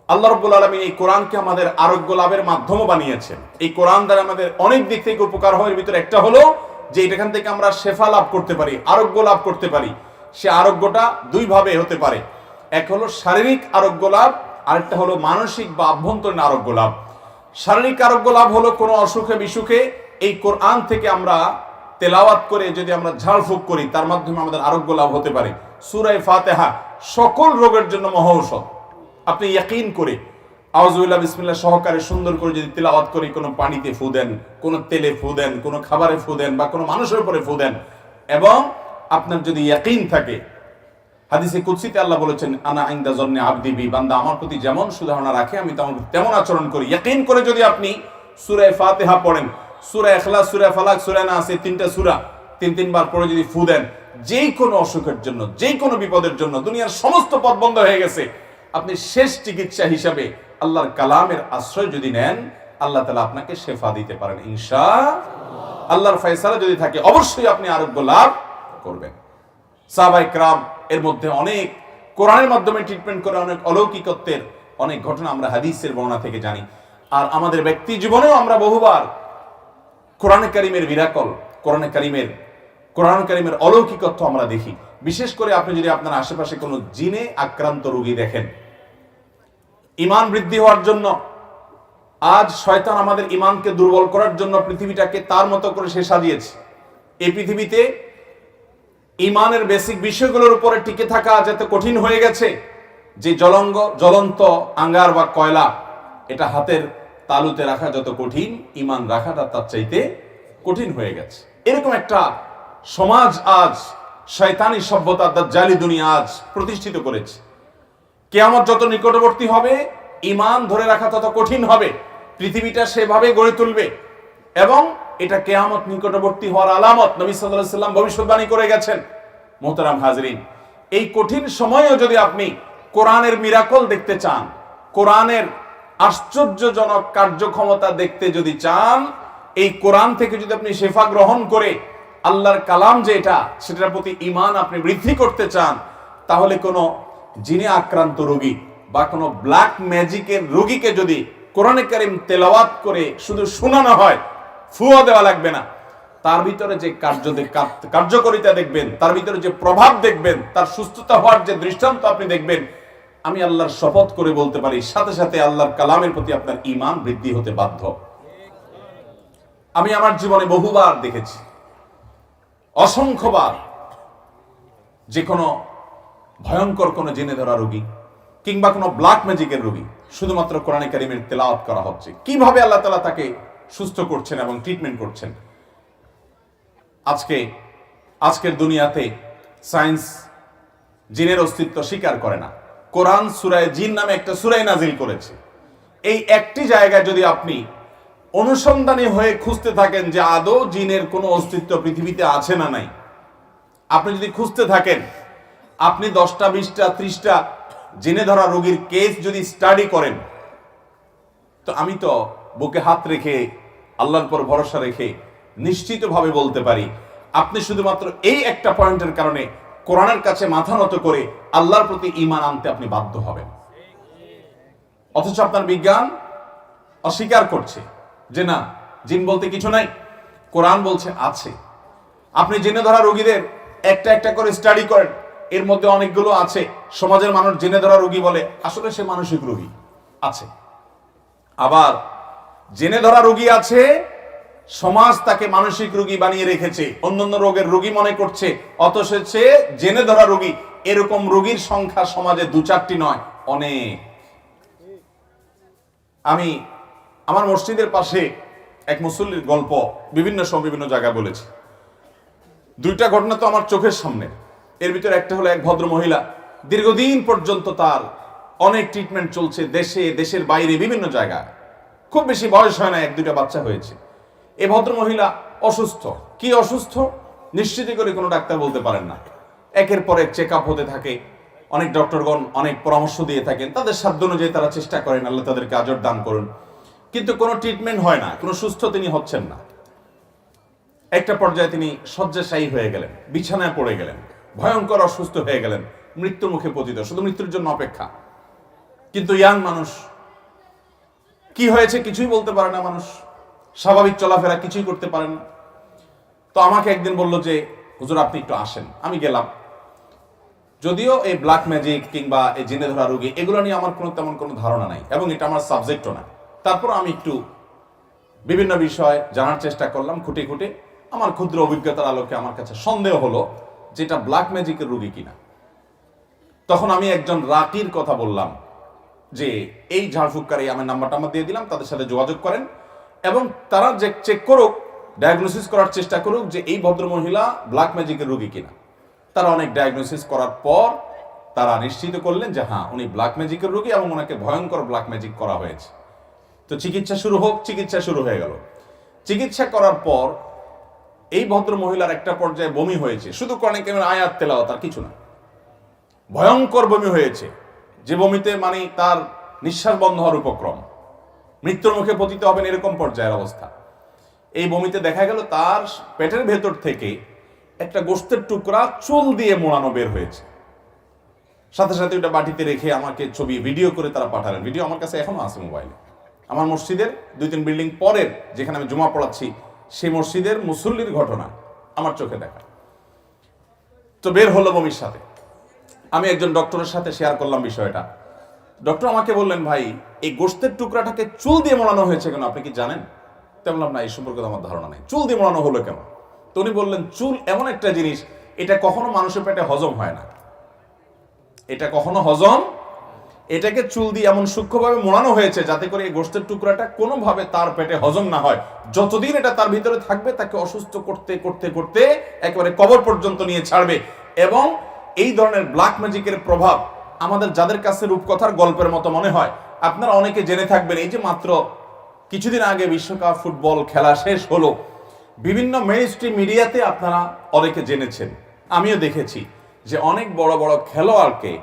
আল্লাহ রাব্বুল আলামিন এই কোরআনকে আমাদের আরোগ্য লাভের মাধ্যমও বানিয়েছেন। এই কোরআন দ্বারা আমাদের অনেক দিক থেকে উপকার হয়, এর ভিতরে একটা হলো যে এখান থেকে আমরা শেফা লাভ করতে পারি, আরোগ্য লাভ করতে পারি। সে আরোগ্যটা 2 ভাবে হতে পারে, এক হলো শারীরিক আরোগ্য লাভ, আরেকটা হলো মানসিক বা আভ্যন্তরীণ আরোগ্য লাভ। শারীরিক আরোগ্য লাভ হলো কোনো অসুখে বিসুখে এই কোরআন থেকে আমরা তেলাওয়াত করে যদি আমরা ঝাড়ফুঁক করি, তার মাধ্যমে আমাদের আরোগ্য লাভ হতে পারে। সূরা ফাতিহা সকল রোগের জন্য মহা ঔষধ। আপনি ইয়াকিন করে আউযু বিল্লাহি বিসমিল্লাহ সহকারে সুন্দর করে যদি তেলাওয়াত করি, কোনো পানিতে ফু দেন, কোনো তেলে ফু দেন, কোনো খাবারে ফু দেন, বা কোনো মানুষের উপরে ফু দেন, এবং আপনার যদি ইয়াকিন থাকে, হাদিসে কুদসিতে আল্লাহ বলেছেন, আনা ইনদা যন্নি আবদি বি, বান্দা আমার প্রতি যেমন সুধারণা রাখে আমি তেমন আচরণ করি। ইয়াকিন করে যদি আপনি সূরা ফাতিহা পড়েন, সূরা ইখলাস, সূরা ফালাক, সূরা নাস, এই 3টা সূরা 3 বার পড়ে যদি ফু দেন, যেই কোনো অসুখের জন্য, যেই কোনো বিপদের জন্য, দুনিয়ার সমস্ত পথ বন্ধ হয়ে গেছে, আপনি শেষ চিকিৎসা হিসাবে আল্লাহর কালামের আশ্রয় যদি নেন, আল্লাহ তাআলা আপনাকে শেফা দিতে পারেন ইনশাআল্লাহ। আল্লাহর ফয়সালা যদি থাকে অবশ্যই আপনি আরোগ্য লাভ করবেন। সাহাবায়ে কেরাম এর মধ্যে অনেক কোরআনের মাধ্যমে ট্রিটমেন্ট করে অনেক অলৌকিকত্বের অনেক ঘটনা আমরা হাদিসের বর্ণনা থেকে জানি। আর আমাদের ব্যক্তি জীবনেও আমরা বহুবার কোরআনে কারীমের মিরাকল, কোরআনে কারীমের অলৌকিকত্ব আমরা দেখি। বিশেষ করে আপনি যদি আপনার আশেপাশে কোনো জিনে আক্রান্ত রোগী দেখেন, ঈমান বৃদ্ধি হওয়ার জন্য, আজ শয়তান আমাদের ঈমানকে দুর্বল করার জন্য পৃথিবীটাকে তার মতো করে সে সাজিয়েছে। এই পৃথিবীতে ঈমানের বেসিক বিষয়গুলোর উপরে টিকে থাকা যাতে কঠিন হয়ে গেছে, যে জ্বলন্ত আঙ্গার বা কয়লা, এটা হাতের তালুতে রাখা যত কঠিন, ঈমান রাখাটা তার চাইতে কঠিন হয়ে গেছে। এরকম একটা সমাজ আজ শয়তানি সভ্যতা, দাজ্জালি দুনিয়া আজ প্রতিষ্ঠিত করেছে। কিয়ামত যত নিকটবর্তী হবে, ঈমান ধরে রাখা তত কঠিন হবে, পৃথিবীটা সেভাবে গড়ে তুলবে, এবং এটা কিয়ামত নিকটবর্তী হওয়ার আলামত। নবী সাল্লাল্লাহু আলাইহি ওয়াসাল্লাম ভবিষ্যৎবাণী করে গেছেন। মুহতারাম হাজরিন, এই কঠিন সময়েও যদি আপনি কোরআনের মিরাকল দেখতে চান, কোরআনের আশ্চর্যজনক কার্যক্ষমতা দেখতে যদি চান, এই কোরআন থেকে যদি আপনি শেফা গ্রহণ করে আল্লাহর কালাম যে এটা, সেটার প্রতি ঈমান আপনি বৃদ্ধি করতে চান, তাহলে কোনো জিনে আক্রান্ত রোগী বা কোনো ব্ল্যাক ম্যাজিকের রোগীকে যদি কোরআনে কারীম তেলাওয়াত করে শুধু শোনানো হয়, ফুয়া দেওয়া লাগবে না, তার ভিতরে যে কার্যকারিতা দেখবেন, তার ভিতরে যে প্রভাব দেখবেন, তার সুস্থতা হওয়ার যে দৃষ্টান্ত আপনি দেখবেন, আমি আল্লাহর শপথ করে বলতে পারি সাথে সাথে আল্লাহর কালামের প্রতি আপনার ঈমান বৃদ্ধি হতে বাধ্য। আমি আমার জীবনে বহুবার দেখেছি, অসংখ্যবার, যে কোনো ভয়ঙ্কর কোনো জেনে ধরা রোগী কিংবা কোনো ব্ল্যাক ম্যাজিকের রোগী শুধুমাত্র কোরআনে কারিমের তেলাওয়াত করা হচ্ছে, কিভাবে আল্লাহ তাআলা তাকে সুস্থ করছেন এবং ট্রিটমেন্ট করছেন। আজকের দুনিয়াতে সায়েন্স জিনের অস্তিত্ব স্বীকার করে না। কোরআন সূরায়ে জিন নামে একটা সূরা নাজিল করেছে। এই একটি জায়গায় যদি আপনি অনুসন্ধানী হয়ে খুঁজতে থাকেন যে আদৌ জিনের কোনো অস্তিত্ব পৃথিবীতে আছে না নাই, আপনি যদি খুঁজতে থাকেন, আপনি 10টা 20টা 30টা জেনে ধরা রোগীর কেস যদি স্টাডি করেন, তো আমি তো বুকে হাত রেখে আল্লাহর উপর ভরসা রেখে নিশ্চিতভাবে বলতে পারি আপনি শুধুমাত্র এই একটা পয়েন্টের কারণে কোরআনের কাছে মাথা নত করে আল্লাহর প্রতি ঈমান আনতে আপনি বাধ্য হবেন। অথচ আপনার বিজ্ঞান অস্বীকার করছে যে না, জিন বলতে কিছু নাই, কোরআন বলছে আছে। আপনি জেনে ধরা রোগীদের একটা একটা করে স্টাডি করেন, এর মধ্যে অনেকগুলো আছে সমাজের মানুষ জেনে ধরা রোগী বলে, আসলে সে মানসিক রোগী আছে। আবার জেনে ধরা রোগী আছে, সমাজ তাকে মানসিক রোগী বানিয়ে রেখেছে, অন্যান্য রোগের রোগী মনে করছে, অথচ সে জেনে ধরা রোগী। এরকম রোগীর সংখ্যা সমাজে 2-4টি নয়, অনেক। আমি আমার মসজিদের পাশে এক মুসল্লির গল্প বিভিন্ন সময় বিভিন্ন জায়গায় বলেছি। 2টা ঘটনা তো আমার চোখের সামনে। এর ভিতরে একটা হলো এক ভদ্র মহিলা, দীর্ঘদিন পর্যন্ত তার অনেক ট্রিটমেন্ট চলছে, দেশে দেশের বাইরে বিভিন্ন জায়গায়, খুব বেশি বয়স হয় না, 1-2টা বাচ্চা হয়েছে। এই ভদ্র মহিলা অসুস্থ। কি অসুস্থ নিশ্চিত করে কোনো ডাক্তার বলতে পারেন না। একের পর এক চেক আপ হতে থাকে, অনেক ডক্টরগণ অনেক পরামর্শ দিয়ে থাকেন, তাদের সাধ্য অনুযায়ী তারা চেষ্টা করেন, আল্লাহ তাদেরকে আজর দান করুন, কিন্তু কোনো ট্রিটমেন্ট হয় না, কোনো সুস্থ তিনি হচ্ছেন না। একটা পর্যায়ে তিনি শয্যাশায়ী হয়ে গেলেন, বিছানায় পড়ে গেলেন, ভয়ঙ্কর অসুস্থ হয়ে গেলেন, মৃত্যু মুখে পতিত, শুধু মৃত্যুর জন্য অপেক্ষা। কিন্তু ইয়াং মানুষ, কি হয়েছে কিছুই বলতে পারে না, মানুষ স্বাভাবিক চলাফেরা কিছুই করতে পারেন না। তো আমাকে একদিন বললো যে হুজুর আপনি একটু আসেন। আমি গেলাম। যদিও এই ব্ল্যাক ম্যাজিক কিংবা এই জিনে ধরা রোগী এগুলো নিয়ে আমার তেমন কোনো ধারণা নাই, এবং এটা আমার সাবজেক্টও না। তারপর আমি একটু বিভিন্ন বিষয় জানার চেষ্টা করলাম, খুঁটে খুঁটে আমার ক্ষুদ্র অভিজ্ঞতার আলোকে আমার কাছে সন্দেহ হলো যে এটা ব্ল্যাক ম্যাজিকের রোগী কিনা। তখন আমি একজন রাকির কথা বললাম যে এই ঝাড়ফুঁককারী, আমার নাম্বারটা দিয়ে দিলাম, তাদের সাথে যোগাযোগ করেন এবং তারা যে চেক করুক, ডায়াগনোসিস করার চেষ্টা করুক যে এই ভদ্র মহিলা ব্ল্যাক ম্যাজিকের রোগী কিনা। তারা অনেক ডায়াগনোসিস করার পর তারা নিশ্চিত করলেন যে হ্যাঁ, উনি ব্ল্যাক ম্যাজিকের রোগী এবং ওনাকে ভয়ঙ্কর ব্ল্যাক ম্যাজিক করা হয়েছে। তো চিকিৎসা শুরু হোক। চিকিৎসা শুরু হয়ে গেল। চিকিৎসা করার পর এই ভদ্র মহিলার একটা পর্যায়ে বমি হয়েছে, শুধু কোরআন কারীমের আয়াত তেলাওয়াত, আর কিছু না। ভয়ঙ্কর বমি হয়েছে, যে বমিতে মানে তার নিঃশ্বাস বন্ধ হওয়ার উপক্রম, মৃত্যুর মুখে পতিত হবেন এরকম পর্যায়ের অবস্থা। এই বমিতে দেখা গেল তার পেটের ভেতর থেকে একটা গোশতের টুকরা চুল দিয়ে মোড়ানো বের হয়েছে। সাথে সাথে ওটা বাটিতে রেখে আমাকে ছবি ভিডিও করে তারা পাঠালেন। ভিডিও আমার কাছে এখনো আছে মোবাইলে। আমার মসজিদের 2-3 বিল্ডিং পরের, যেখানে আমি জুমা পড়াচ্ছি, সেই মসজিদের মুসল্লির ঘটনা আমার চোখে দেখা। তো বের হলো বমির সাথে। আমি একজন ডক্টরের সাথে শেয়ার করলাম বিষয়টা। ডক্টর আমাকে বললেন, ভাই এই গোশতের টুকরাটাকে চুল দিয়ে মোড়ানো হয়েছে কেন, আপনি কি জানেন? তো বললাম না, এই সম্পর্কে আমার ধারণা নেই। চুল দিয়ে মোড়ানো হলো কেন? তো উনি বললেন, চুল এমন একটা জিনিস, এটা কখনো মানুষের পেটে হজম হয় না, এটা কখনো হজম, এটাকে চুল দিয়ে এমন সূক্ষ্মভাবে মোড়ানো হয়েছে যাতে করে এই গোশতের টুকরাটা কোনোভাবে তার পেটে হজম না হয়। যতদিন এটা তার ভিতরে থাকবে তাকে অসুস্থ করতে করতে করতে একেবারে কবর পর্যন্ত নিয়ে ছাড়বে। এবং এই ধরনের ব্ল্যাক ম্যাজিকের প্রভাব আমাদের যাদের কাছে রূপকথার গল্পের মতো মনে হয়, আপনারা অনেকে জেনে থাকবেন, এই যে মাত্র কিছুদিন আগে বিশ্বকাপ ফুটবল খেলা শেষ হলো, বিভিন্ন মেইনস্ট্রিম মিডিয়াতে আপনারা অনেকে জেনেছেন, আমিও দেখেছি যে অনেক বড় বড় খেলোয়াড়কে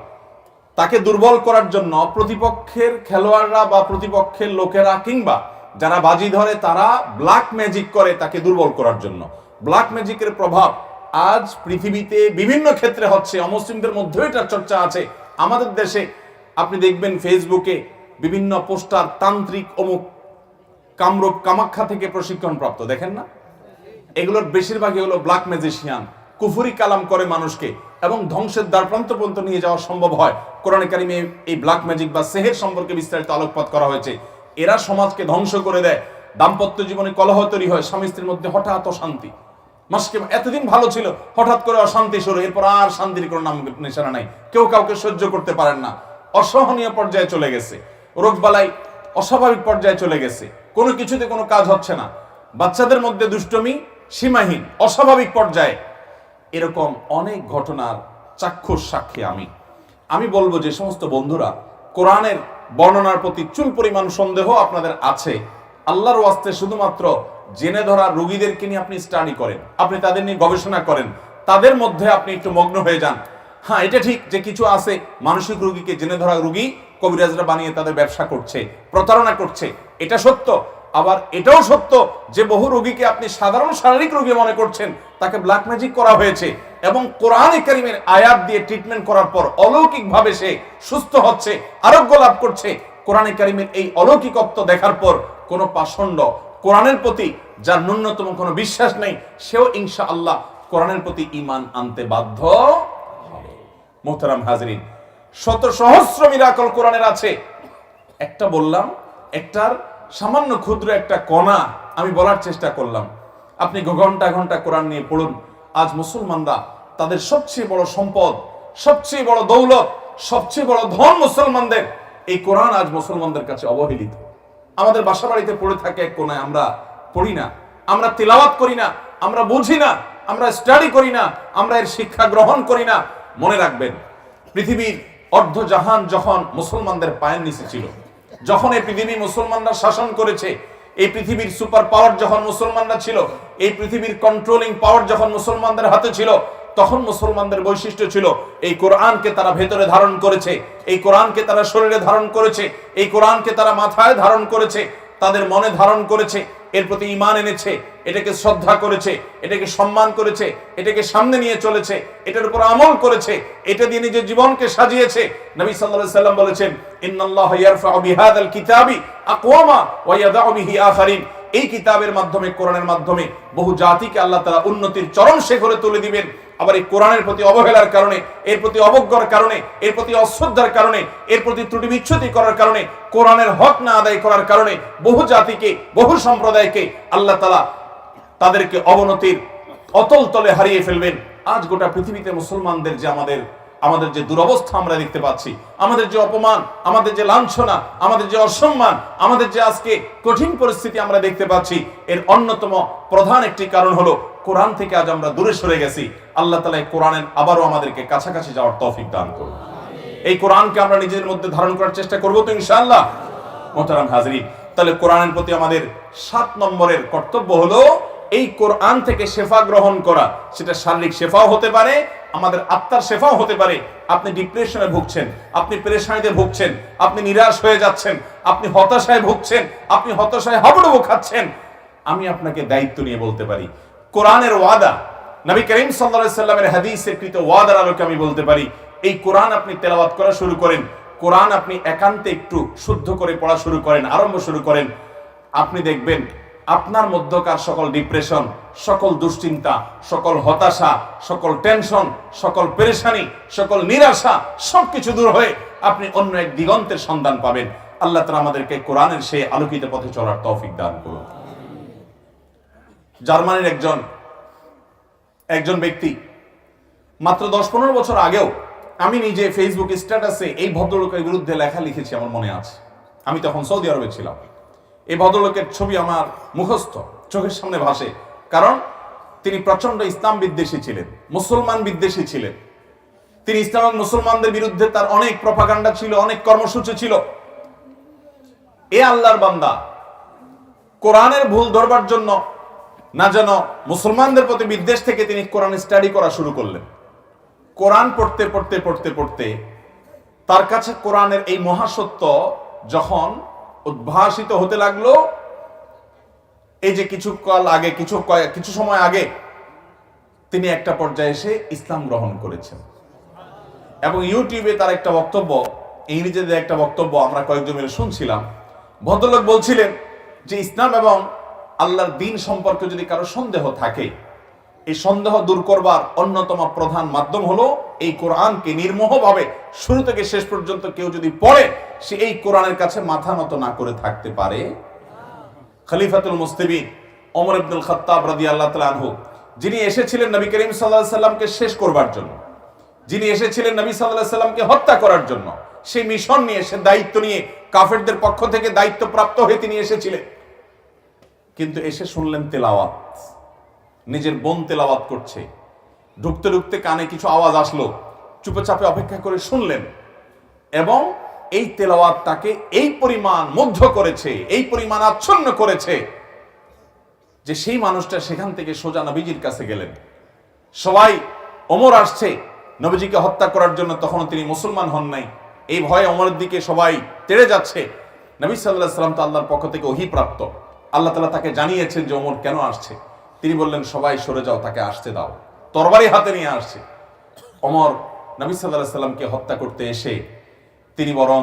তাকে দুর্বল করার জন্য প্রতিপক্ষের খেলোয়াড়রা বা প্রতিপক্ষের লোকেরা কিংবা যারা বাজি ধরে তারা ব্ল্যাক ম্যাজিক করে তাকে দুর্বল করার জন্য। ব্ল্যাক ম্যাজিকের প্রভাব আজ পৃথিবীতে বিভিন্ন ক্ষেত্রে হচ্ছে, অমুসলিমদের মধ্যেও এটার চর্চা আছে। আমাদের দেশে আপনি দেখবেন ফেসবুকে বিভিন্ন পোস্টার, তান্ত্রিক অমুক কামরূপ কামাখ্যা থেকে প্রশিক্ষণ প্রাপ্ত, দেখেন না? এগুলোর বেশিরভাগই হলো ব্ল্যাক ম্যাজিশিয়ান, কুফরি কালাম করে মানুষকে। এবং ধ্বংসের দ্বারপ্রান্ত পর্যন্ত নিয়ে যাওয়া সম্ভব হয়। কোরআনে কারিমে এই ব্ল্যাক ম্যাজিক বা সেহের সম্পর্কে বিস্তারিত আলোকপাত করা হয়েছে। এরা সমাজকে ধ্বংস করে দেয়, দাম্পত্য জীবনে কলহ তৈরি হয়, স্বামী স্ত্রীর মধ্যে হঠাৎ অশান্তি, মাসকে এতদিন ভালো ছিল, হঠাৎ করে অশান্তি শুরু, এরপর আর শান্তির কোনো নাম নিশানা নাই, কেউ কাউকে সহ্য করতে পারেন না, অসহনীয় পর্যায়ে চলে গেছে, রোগবালাই অস্বাভাবিক পর্যায়ে চলে গেছে, কোনো কিছুতে কোনো কাজ হচ্ছে না, বাচ্চাদের মধ্যে দুষ্টমি সীমাহীন, অস্বাভাবিক পর্যায়ে। এরকম অনেক ঘটনার চাক্ষুষ সাক্ষী আমি বলবো যে সমস্ত বন্ধুরা কোরআনের বর্ণনার প্রতি চুল পরিমাণ সন্দেহ আপনাদের আছে, আল্লাহর ওয়াস্তে শুধুমাত্র জেনে ধরা রোগীদেরকে নিয়ে আপনি স্টাডি করেন, আপনি তাদের নিয়ে গবেষণা করেন, তাদের মধ্যে আপনি একটু মগ্ন হয়ে যান। হ্যাঁ, এটা ঠিক যে কিছু আছে মানসিক রোগীকে জেনে ধরা রোগী কবিরাজরা বানিয়ে তাদের ব্যবসা করছে, প্রতারণা করছে, এটা সত্য। আবার এটাও সত্য যে বহু রোগীকে আপনি সাধারণ শারীরিক রোগী মনে করছেন, তাকে ব্ল্যাক ম্যাজিক করা হয়েছে এবং কোরআনে কারিমের আয়াত দিয়ে ট্রিটমেন্ট করার পর অলৌকিকভাবে সে সুস্থ হচ্ছে, আরোগ্য লাভ করছে। কোরআনে কারিমের এই অলৌকিকত্ব দেখার পর কোনো পাষণ্ড কোরআনের প্রতি যার ন্যূনতম কোনো বিশ্বাস নেই, সেও ইনশাআল্লাহ কোরআনের প্রতি ঈমান আনতে বাধ্য হবে। মুহতারাম হাজরিন, শত সহস্র মিরাকল কোরআনের আছে, একটা বললাম, একটার সামান্য ক্ষুদ্র একটা কণা আমি বলার চেষ্টা করলাম। আপনি ঘন্টা ঘন্টা কোরআন নিয়ে পড়ুন। আজ মুসলমানরা তাদের সবচেয়ে বড় সম্পদ, সবচেয়ে বড় দৌলত, সবচেয়ে বড় ধন মুসলমানদের এই কোরআন আজ মুসলমানদের কাছে অবহেলিত। আমাদের বাসা বাড়িতে পড়ে থাকে এক কোণায়, আমরা পড়ি না, আমরা তিলাওয়াত করি না, আমরা বুঝি না, আমরা স্টাডি করি না, আমরা এর শিক্ষা গ্রহণ করি না। মনে রাখবেন, পৃথিবীর অর্ধজাহান যখন মুসলমানদের পায়ের নিচে ছিল, যখন এই পৃথিবী মুসলমানরা শাসন করেছে, এই পৃথিবীর সুপার পাওয়ার যখন মুসলমানরা ছিল, এই পৃথিবীর কন্ট্রোলিং পাওয়ার যখন মুসলমানদের হাতে ছিল, তখন মুসলমানদের বৈশিষ্ট্য ছিল এই কোরআনকে তারা ভেতরে ধারণ করেছে, এই কোরআনকে তারা শরীরে ধারণ করেছে, এই কোরআনকে তারা মাথায় ধারণ করেছে, তাদের মনে ধারণ করেছে, এর প্রতি ঈমান এনেছে, এটাকে শ্রদ্ধা করেছে, এটাকে সম্মান করেছে, এটাকে সামনে নিয়ে চলেছে, এটার উপর আমল করেছে, এটা দিয়ে নিজের জীবনকে সাজিয়েছে। নবী সাল্লাল্লাহু আলাইহি সাল্লাম বলেছেন, ইন্নাল্লাহা ইয়ারফাউ বিহাদাল কিতাবি আকওয়ামা ওয়া ইয়াদাউ বিহি আখারিন। এই কিতাবের মাধ্যমে, কোরআনের মাধ্যমে বহু জাতিকে আল্লাহ তাআলা উন্নতির চরম শিখরে তুলে দিবেন। আবার এই কোরআনের প্রতি অবহেলার কারণে, এর প্রতি অবজ্ঞার কারণে, এর প্রতি অশ্রদ্ধার কারণে, এর প্রতি ত্রুটি বিচ্ছুতি করার কারণে, কোরআনের হক না আদায় করার কারণে বহু জাতিকে, বহু সম্প্রদায়কে আল্লাহ তাআলা তাদেরকে অবনতির অতল তলে হারিয়ে ফেলবেন। আজ গোটা পৃথিবীতে মুসলমানদের যে আমাদের যে দুরবস্থা আমরা দেখতে পাচ্ছি, আমাদের যে অপমান, আমাদের যে লাঞ্ছনা, আমাদের যে অসম্মান, আমাদের যে আজকে কঠিন পরিস্থিতি আমরা দেখতে পাচ্ছি, এর অন্যতম প্রধান একটি কারণ হলো কোরআন থেকে আজ আমরা দূরে সরে গেছি। আল্লাহ তাআলা এই কোরআনের আবারও আমাদেরকে কাছাকাছি যাওয়ার তৌফিক দান করুন। এই কোরআনকে আমরা নিজেদের মধ্যে ধারণ করার চেষ্টা করব তো ইনশাআল্লাহ। মুহতারাম হাজরিন, তাহলে কোরআনের প্রতি আমাদের 7 নম্বরের কর্তব্য হলো এই কোরআন থেকে শেফা গ্রহণ করা। সেটা শারীরিক শেফাও হতে পারে, আমাদের আত্মার শেফাও হতে পারে। আপনি ডিপ্রেশনে ভুগছেন, আপনি পেরেশানিতে ভুগছেন, আপনি নিরাশ হয়ে যাচ্ছেন, আপনি হতাশায় ভুগছেন, আপনি হতাশায় হাবুডুবু খাচ্ছেন, আমি আপনাকে দায়িত্ব নিয়ে বলতে পারি, কোরআনের ওয়াদা, নবী করিম সাল্লাল্লাহু আলাইহি সাল্লামের হাদিসে কৃত ওয়াদার আলোকে আমি বলতে পারি, এই কোরআন আপনি তেলাওয়াত করা শুরু করেন, কোরআন আপনি একান্তে একটু শুদ্ধ করে পড়া শুরু করেন, আরম্ভ শুরু করেন, আপনি দেখবেন আপনার মধ্যকার সকল ডিপ্রেশন, সকল দুশ্চিন্তা, সকল হতাশা, সকল টেনশন, সকল পেরেশানি, সকল নিরাশা সবকিছু দূর হয়ে আপনি অন্য এক দিগন্তের সন্ধান পাবেন। আল্লাহ তাআলা আমাদেরকে কোরআনের সেই আলোকিত পথে চলার তৌফিক দান করুন। জার্মানির একজন ব্যক্তি মাত্র 10-15 বছর আগেও আমি নিজে ফেসবুক স্ট্যাটাসে এই ভদ্রলোকের বিরুদ্ধে লেখা লিখেছি, আমার মনে আছে। আমি তখন সৌদি আরবে ছিলাম। এই ভদ্রলোকের ছবি আমার মুখস্থ, চোখের সামনে ভাসে, কারণ তিনি প্রচন্ড ইসলাম বিদ্বেষী ছিলেন, মুসলমান বিদ্বেষী ছিলেন। তিনি ইসলাম এবং মুসলমানদের বিরুদ্ধে তার অনেক প্রপাগান্ডা ছিল, অনেক কর্মসূচি ছিল। এ আল্লাহর বান্দা কোরআনের ভুল ধরবার জন্য না যেন মুসলমানদের প্রতি বিদ্বেষ থেকে তিনি কোরআন স্টাডি করা শুরু করলেন। কোরআন পড়তে পড়তে পড়তে পড়তে তার কাছে কোরআনের এই মহাসত্য যখন উদ্ভাসিত হতে লাগলো, এই যে কিছু সময় আগে তিনি একটা পর্যায়ে এসে ইসলাম গ্রহণ করেছেন এবং ইউটিউবে তার একটা বক্তব্য, ইংরেজিতে একটা বক্তব্য আমরা কয়েকজন মিলে শুনছিলাম। ভদ্রলোক বলছিলেন যে ইসলাম এবং আল্লাহর দ্বীন সম্পর্কে যদি কারো সন্দেহ থাকে, এই সন্দেহ দূর করবার অন্যতম প্রধান মাধ্যম হলো এই কোরআনকে নির্মোহভাবে শুরু থেকে শেষ পর্যন্ত কেউ যদি পড়ে, সে এই কোরআনের কাছে মাথা নত না করে থাকতে পারে। খলিফাতুল মুসলিমিন ওমর ইবনুল খাত্তাব রাদিয়াল্লাহু তাআলা আনহু, যিনি এসেছিলেন নবী করিম সাল্লাল্লাহু আলাইহি সাল্লামকে শেষ করবার জন্য, যিনি এসেছিলেন নবী সাল্লাল্লাহু আলাইহি সাল্লামকে হত্যা করার জন্য, সেই মিশন নিয়ে, সে দায়িত্ব নিয়ে, কাফেরদের পক্ষ থেকে দায়িত্ব প্রাপ্ত হয়ে তিনি এসেছিলেন। কিন্তু এসে শুনলেন তেলাওয়াত, নিজের বোন তেলাওয়াত করছে, ঢুকতে ঢুকতে কানে কিছু আওয়াজ আসলো, চুপচাপে অপেক্ষা করে শুনলেন, এবং এই তেলাওয়াত তাকে এই পরিমাণ মুগ্ধ করেছে, এই পরিমাণ আচ্ছন্ন করেছে যে সেই মানুষটা সেখান থেকে সোজা নবীজির কাছে গেলেন। সবাই ওমর আসছে নবীজিকে হত্যা করার জন্য, তখনও তিনি মুসলমান হন নাই, এই ভয়ে ওমরের দিকে সবাই তেড়ে যাচ্ছে। নবী সাল্লাল্লাহু আলাইহি ওয়াসাল্লাম তো আল্লাহর পক্ষ থেকে ওহী প্রাপ্ত, আল্লাহ তাআলা তাকে জানিয়েছেন যে ওমর কেন আসছে। তিনি বললেন, সবাই সরে যাও, তাকে আসতে দাও, তরবারি হাতে নিয়ে আসছে। ওমর নবী সাল্লাল্লাহু আলাইহি ওয়াসাল্লামকে হত্যা করতে এসে তিনি বরং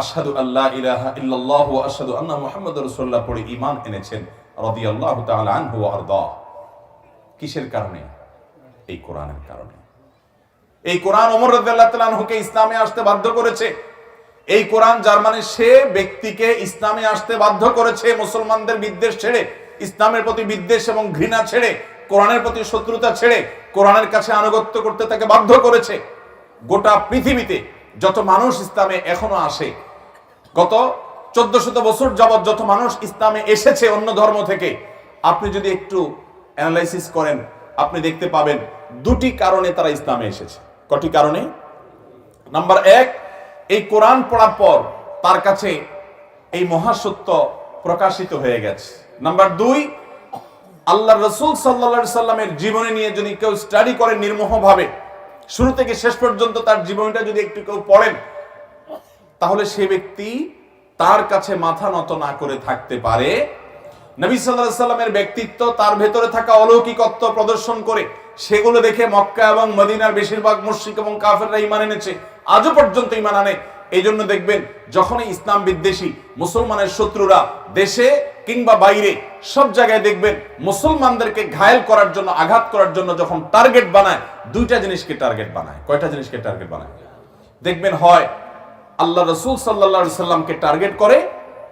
আশহাদু আল্লা ইলাহা ইল্লাল্লাহু ওয়া আশহাদু আন্না মুহাম্মাদুর রাসূলুল্লাহ পড়ে ঈমান এনেছেন রাদিয়াল্লাহু তাআলা আনহু ওয়া আরদা। কিসের কারণে? এই কোরআনের কারণে। এই কোরআন ওমর রাদিয়াল্লাহু তাআলা আনহুকে ইসলামে আসতে বাধ্য করেছে। এই কোরআন যার মানে সে ব্যক্তিকে ইসলামে আসতে বাধ্য করেছে, মুসলমানদের বিদ্বেষ ছেড়ে, ইসলামের প্রতি বিদ্বেষ এবং ঘৃণা ছেড়ে, কোরআনের প্রতি শত্রুতা ছেড়ে কোরআনের কাছে আনুগত্য করতে তাকে বাধ্য করেছে। গোটা পৃথিবীতে যত মানুষ ইসলামে এখনো আসে, গত 1400 বছর যাবত যত মানুষ ইসলামে এসেছে অন্য ধর্ম থেকে, আপনি যদি একটু অ্যানালাইসিস করেন, আপনি দেখতে পাবেন দুটি কারণে তারা ইসলামে এসেছে। কটি কারণে? নাম্বার 1, এই কোরআন পড়ার পর তার কাছে এই মহাসত্য প্রকাশিত হয়ে গেছে। নাম্বার 2, আল্লাহ রাসূল সাল্লাল্লাহু আলাইহি সাল্লামের জীবনী নিয়ে যদি কেউ স্টাডি করে নির্মোহভাবে, শুরু থেকে শেষ পর্যন্ত তার জীবনীটা যদি একটু কেউ পড়েন, তাহলে সে ব্যক্তি তার কাছে মাথা নত না করে থাকতে পারে। নবী সাল্লাল্লাহু আলাইহি সাল্লামের ব্যক্তিত্ব, তার ভেতরে থাকা অলৌকিকত্ব প্রদর্শন করে, সেগুলো দেখে মক্কা এবং মদিনার বেশিরভাগ মুশরিক এবং কাফেররা ঈমান এনেছে, আজও পর্যন্ত ঈমান আনে। এই জন্য দেখবেন যখনই ইসলাম বিদ্বেষী মুসলমানের শত্রুরা দেশে কিংবা বাইরে সব জায়গায় দেখবেন মুসলমানদেরকে ঘায়েল করার জন্য, আঘাত করার জন্য যখন টার্গেট বানায়, দুইটা জিনিসকে টার্গেট বানায়। কয়টা জিনিসকে টার্গেট বানায়? দেখবেন হয় আল্লাহ রাসূল সাল্লাল্লাহু আলাইহি সাল্লামকে টার্গেট করে,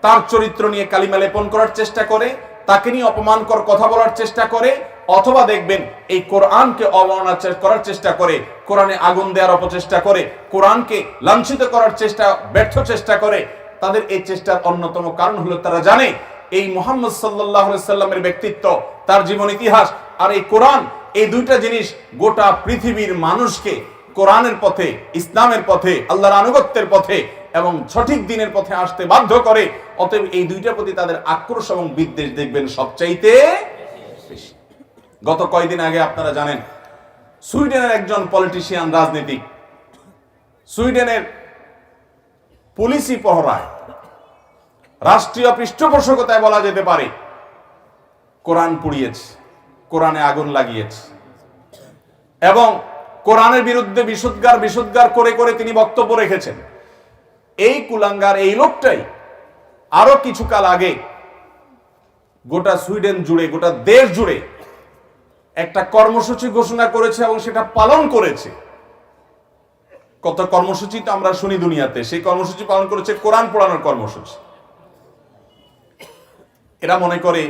তার চরিত্র নিয়ে কালিমা লেপন করার চেষ্টা করে, তাকে নিয়ে অপমানকর কথা বলার চেষ্টা করে, অথবা দেখবেন এই কোরআনকে অবমাননা করার চেষ্টা করে, কোরআনে আগুন দেওয়ার অপচেষ্টা করে, কোরআনকে লাঞ্ছিত করার চেষ্টা, ব্যর্থ চেষ্টা করে। তাদের এই চেষ্টার অন্যতম কারণ হলো তারা জানে এই মুহাম্মদ সাল্লাল্লাহু আলাইহি সাল্লামের ব্যক্তিত্ব, তার জীবন ইতিহাস আর এই কোরআন, এই দুইটা জিনিস গোটা পৃথিবীর মানুষকে কোরআনের পথে, ইসলামের পথে, আল্লাহর আনুগত্যের পথে এবং সঠিক দিনের পথে আসতে বাধ্য করে। অতএব এই দুইটার প্রতি তাদের আক্রোশ এবং বিদ্বেষ দেখবেন সবচাইতে বেশি। গত কয়েকদিন আগে আপনারা জানেন সুইডেনের একজন পলিটিশিয়ান, রাজনীতিক, সুইডেনের পুলিশি পহরায়, রাষ্ট্রীয় পৃষ্ঠপোষকতায় বলা যেতে পারে, কোরআন পুড়িয়েছে, কোরআনে আগুন লাগিয়েছে এবং কোরআনের বিরুদ্ধে বিশুদ্গার করে করে তিনি বক্তব্য রেখেছেন। এই কুলাঙ্গার, এই লোকটাই আরো কিছুকাল আগে গোটা সুইডেন জুড়ে, গোটা দেশ জুড়ে একটা কর্মসূচি ঘোষণা করেছে এবং সেটা পালন করেছে। কত কর্মসূচি তো আমরা শুনি দুনিয়াতে, সেই কর্মসূচি পালন করেছে কোরআন পোড়ানোর কর্মসূচি। এরা মনে করে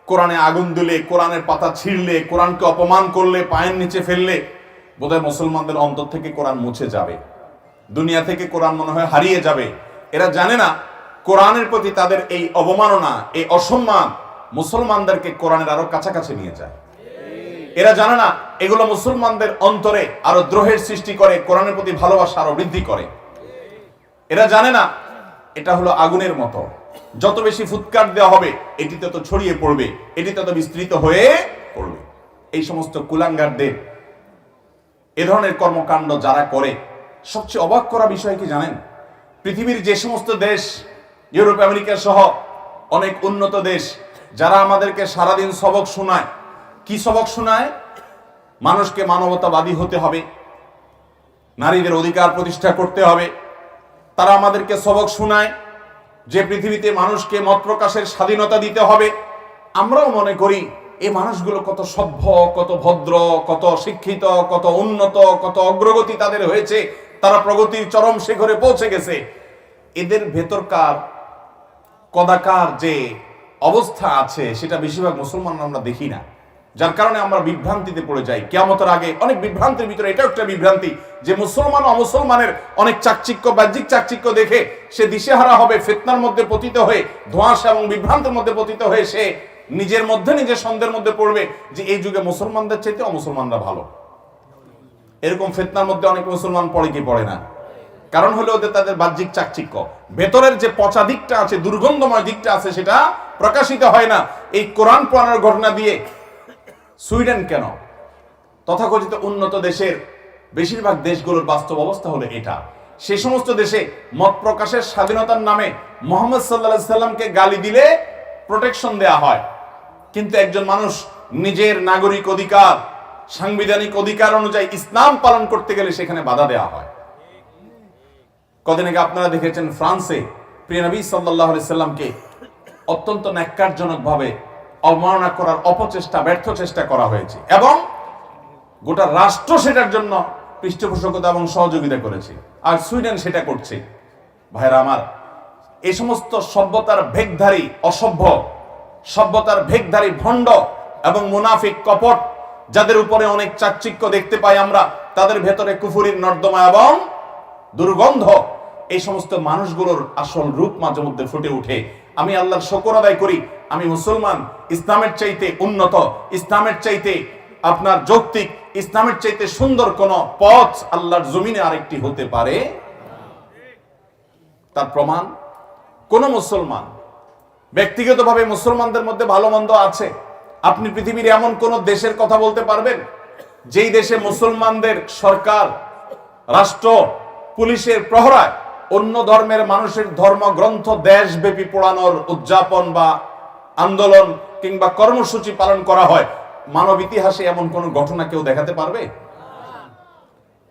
কোরআনে আগুন দিলে, কোরআনের পাতা ছিঁড়লে, কোরআনকে অপমান করলে, পায়ের নিচে ফেললে বোধহয় মুসলমানদের অন্তর থেকে কোরআন মুছে যাবে, দুনিয়া থেকে কোরআন মনে হয় হারিয়ে যাবে। এরা জানে না কোরআনের প্রতি তাদের এই অবমাননা, এই অসম্মান মুসলমানদেরকে কোরআনের আরো কাছাকাছি নিয়ে যায়। এরা জানে না এগুলো মুসলমানদের অন্তরে আরো দ্রোহের সৃষ্টি করে, কোরআনের প্রতি ভালোবাসা আরো বৃদ্ধি করে। এরা জানে না এটা হলো আগুনের মতো, যত বেশি ফুৎকার দেওয়া হবে এটি তত ছড়িয়ে পড়বে, এটি তত বিস্তৃত হয়ে পড়বে। এই সমস্ত কুলাঙ্গারদের এ ধরনের কর্মকাণ্ড যারা করে, সবচেয়ে অবাক করা বিষয় কি জানেন? পৃথিবীর যে সমস্ত দেশ, ইউরোপ আমেরিকা সহ অনেক উন্নত দেশ, যারা আমাদেরকে সারাদিন সবক শোনায়, কি সবক শোনায়? মানুষকে মানবতাবাদী হতে হবে, নারীদের অধিকার প্রতিষ্ঠা করতে হবে। তারা আমাদেরকে সবক শোনায় যে পৃথিবীতে মানুষকে মত প্রকাশের স্বাধীনতা দিতে হবে। আমরাও মনে করি এই মানুষগুলো কত সভ্য, কত ভদ্র, কত শিক্ষিত, কত উন্নত, কত অগ্রগতি তাদের হয়েছে, তারা প্রগতির চরম শিখরে পৌঁছে গেছে। এদের ভেতরকার কদাকার যে অবস্থা আছে সেটা বেশিরভাগ মুসলমান আমরা দেখি না, যার কারণে আমরা বিভ্রান্তিতে পড়ে যাই। কিয়ামতের আগে অনেক বিভ্রান্তির ভিতরে এটা একটা বিভ্রান্তি যে মুসলমান অমুসলমানের অনেক চাকচিক্য, বাহ্যিক চাকচিক্য দেখে সে দিশেহারা হবে, ফিতনার মধ্যে পতিত হয়ে, ধোঁয়াশা এবং বিভ্রান্তের মধ্যে পতিত হয়ে সে নিজের মধ্যে নিজের সন্দেহের মধ্যে পড়বে যে এই যুগে মুসলমানদের চাইতে অমুসলমানরা ভালো। এরকম ফিতনার মধ্যে অনেক মুসলমান পড়ে কি পড়ে না? কারণ হলো ওদের তাদের বাহ্যিক চাকচিক্য, ভেতরের যে পচা দিকটা আছে, দুর্গন্ধময় দিকটা আছে, সেটা প্রকাশিত হয় না। এই কোরআন পড়ানোর ঘটনা দিয়ে সুইডেন কেন, তথাকথিত উন্নত দেশের বেশিরভাগ দেশগুলোর বাস্তব অবস্থা হলো এটা। সে সমস্ত দেশে মত প্রকাশের স্বাধীনতার নামে মুহাম্মদ সাল্লাল্লাহু আলাইহি সাল্লামকে গালি দিলে প্রোটেকশন দেয়া হয়, কিন্তু একজন মানুষ নিজের নাগরিক অধিকার, সাংবিধানিক অধিকার অনুযায়ী ইসলাম পালন করতে গেলে সেখানে বাধা দেওয়া হয়। কদিন আগে আপনারা দেখেছেন ফ্রান্সে প্রিয় নবী সাল্লাল্লাহু আলাইহি সাল্লামকে অত্যন্ত ন্যাক্কারজনকভাবে অবমাননা করার অপচেষ্টা, ব্যর্থ চেষ্টা করা হয়েছে এবং গোটা রাষ্ট্র সেটার জন্য পৃষ্ঠপোষকতা এবং সহযোগিতা করেছে। আর সুইডেন সেটা করছে। ভাইরা আমার, এই সমস্ত সভ্যতার ভেগধারী অসভ্য, সভ্যতার ভেগধারী ভণ্ড এবং মুনাফিক কপট, যাদের উপরে অনেক চাকচিক্য দেখতে পাই আমরা, তাদের ভেতরে কুফুরির নর্দমা এবং দুর্গন্ধ, এই সমস্ত মানুষগুলোর আসল রূপ মাঝে মধ্যে ফুটে উঠে। আমি আল্লাহর শুকর আদায় করি, আমি মুসলমান। ইসলামের চাইতে উন্নত, ইসলামের চাইতে আপনার যৌক্তিক, ইসলামের চাইতে সুন্দর কোন পথ আল্লাহর জমিনে আরেকটি হতে পারে? তার প্রমাণ কোন মুসলমান, ব্যক্তিগতভাবে মুসলমানদের মধ্যে ভালো মন্দ আছে। আপনি পৃথিবীর এমন কোন দেশের কথা বলতে পারবেন যেই দেশে মুসলমানদের সরকার, রাষ্ট্র, পুলিশের প্রহরায় অন্য ধর্মের মানুষের ধর্মগ্রন্থ দেশব্যাপী পোড়ানোর উদযাপন বা আন্দোলন কিংবা কর্মসূচি পালন করা হয়? মানব ইতিহাসে এমন কোন ঘটনা কেউ দেখাতে পারবে?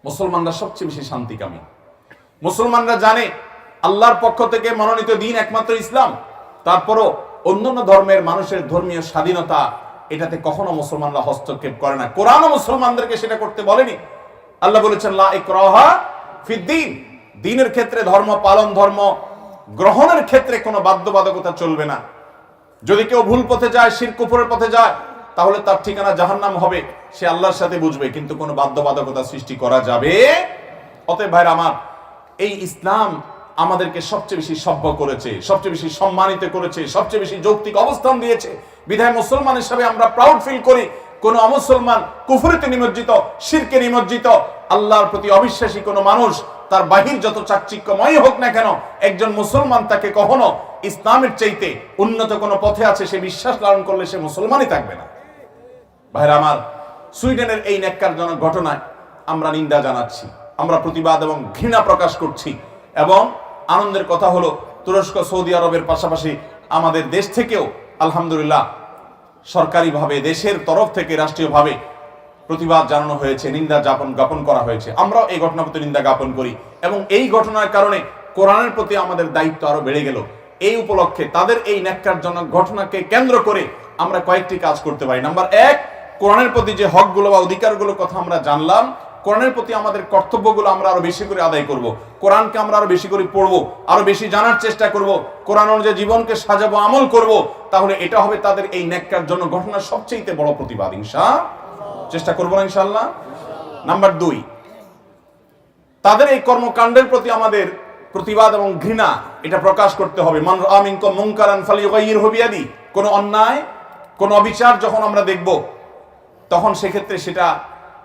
মুসলমানরা সবচেয়ে বেশি শান্তিকামী। মুসলমানরা জানে আল্লাহর পক্ষ থেকে মনোনীত দিন একমাত্র ইসলাম। তারপরও অন্যান্য ধর্মের মানুষের ধর্মীয় স্বাধীনতা, এটাতে কখনো মুসলমানরা হস্তক্ষেপ করে না। কোরআনও মুসলমানদেরকে সেটা করতে বলেনি। আল্লাহ বলেছেন লা ইকরাহা ফিদ্দীন, দ্বীনের ক্ষেত্রে, ধর্ম পালন, ধর্ম গ্রহণের ক্ষেত্রে কোনো বাধ্যবাধকতা চলবে না। যদি কেউ ভুল পথে যায়, শিরক কুফরের পথে যায়, তাহলে তার ঠিকানা জাহান্নাম হবে, সে আল্লাহর সাথে বুঝবে, কিন্তু কোনো বাধ্যবাধকতা সৃষ্টি করা যাবে। অতএব ভাইরা আমার, এই ইসলাম আমাদেরকে সবচেয়ে বেশি সভ্য করেছে, সবচেয়ে বেশি সম্মানিত করেছে, সবচেয়ে বেশি যৌক্তিক অবস্থান দিয়েছে। বিধায় মুসলমান হিসাবে আমরা প্রাউড ফিল করি। কোন অমুসলমান কুফরিতে নিমজ্জিত, শিরকে নিমজ্জিত, আল্লাহর প্রতি অবিশ্বাসী কোন মানুষ, তার বাহির যত চাকচিক্যময় হোক না কেন, একজন মুসলমান তাকে কখনো ইসলামের চাইতে উন্নত কোন পথে আছে সে বিশ্বাস লালন করলে সে মুসলমানই থাকবে না। ভাইরা আমার, সুইডেনের এই ন্যাক্কারজনক ঘটনায় আমরা নিন্দা জানাচ্ছি, আমরা প্রতিবাদ এবং ঘৃণা প্রকাশ করছি। এবং আনন্দের কথা হলো, তুরস্ক, সৌদি আরবের পাশাপাশি আমাদের দেশ থেকেও আলহামদুলিল্লাহ সরকারিভাবে, দেশের তরফ থেকে রাষ্ট্রীয়ভাবে প্রতিবাদ জানানো হয়েছে, নিন্দা জ্ঞাপন করা হয়েছে। আমরাও এই ঘটনার প্রতি নিন্দা জ্ঞাপন করি এবং এই ঘটনার কারণে কোরআনের প্রতি আমাদের দায়িত্ব আরো বেড়ে গেল। এই উপলক্ষে তাদের এই ন্যাক্কারজনক ঘটনাকে কেন্দ্র করে আমরা কয়েকটি কাজ করতে পারি। নাম্বার 1, কোরআনের প্রতি যে হকগুলো বা অধিকারগুলোর কথা আমরা জানলাম, কোরআনের প্রতি আমাদের কর্তব্যগুলো আমরা আরো বেশি করে আদায় করব। কোরআনকে আমরা আরো বেশি করে পড়বো, আরো বেশি জানার চেষ্টা করব, কোরআন অনুযায়ী জীবনকে সাজাবো, আমল করব। তাহলে এটা হবে তাদের এই ন্যাক্কারজনক ঘটনার সবচেয়ে বড় প্রতিবাদ। চেষ্টা করবো না ইনশাআল্লাহ? নাম্বার 2, তাদের এই কর্মকাণ্ডের প্রতি আমাদের প্রতিবাদ এবং ঘৃণা এটা প্রকাশ করতে হবে। মান রাআ মিনকুম মুনকারান ফালিয়ুগাইয়িরহু বিয়াদি, কোন অন্যায়, কোন অবিচার যখন আমরা দেখব, তখন সেক্ষেত্রে সেটা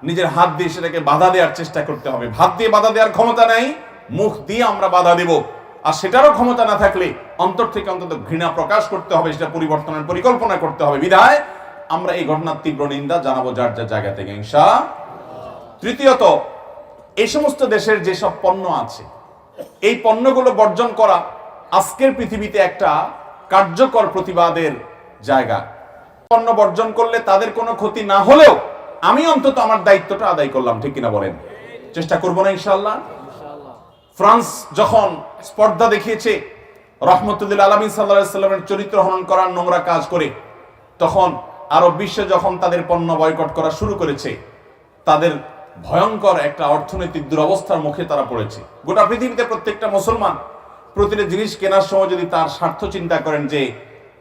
নিজের হাত দিয়ে সেটাকে বাধা দেওয়ার চেষ্টা করতে হবে। হাত দিয়ে বাধা দেওয়ার ক্ষমতা নাই, মুখ দিয়ে আমরা বাধা দেব। আর সেটারও ক্ষমতা না থাকলে অন্তর থেকে অন্তত ঘৃণা প্রকাশ করতে হবে, সেটা পরিবর্তনের পরিকল্পনা করতে হবে। বিধায় আমরা এই ঘটনার তীব্র নিন্দা জানাবো যার যার জায়গা থেকে ইনশাআল্লাহ। তৃতীয়ত, এই সমস্ত দেশের যেসব পণ্য আছে, এই পণ্যগুলো বর্জন করা আজকের পৃথিবীতে একটা কার্যকর প্রতিবাদের জায়গা। পণ্য বর্জন করলে তাদের কোনো ক্ষতি না হলেও আমি অন্তত আমার দায়িত্বটা আদায় করলাম, ঠিক কিনা বলেন? চেষ্টা করবো না ইনশাআল্লাহ? ফ্রান্স যখন স্পর্ধা দেখিয়েছে রহমতুল্লাহ আলামিন সাল্লাল্লাহু আলাইহি ওয়াসাল্লামের চরিত্র হনন করার নোংরা কাজ করে, তখন আরব বিশ্ব যখন তাদের পণ্য বয়কট করা শুরু করেছে, তাদের ভয়ঙ্কর একটা অর্থনৈতিক দুরবস্থার মুখে তারা পড়েছে। গোটা পৃথিবীতে প্রত্যেকটা মুসলমান প্রতিটা জিনিস কেনার সময় যদি তার স্বার্থ চিন্তা করেন যে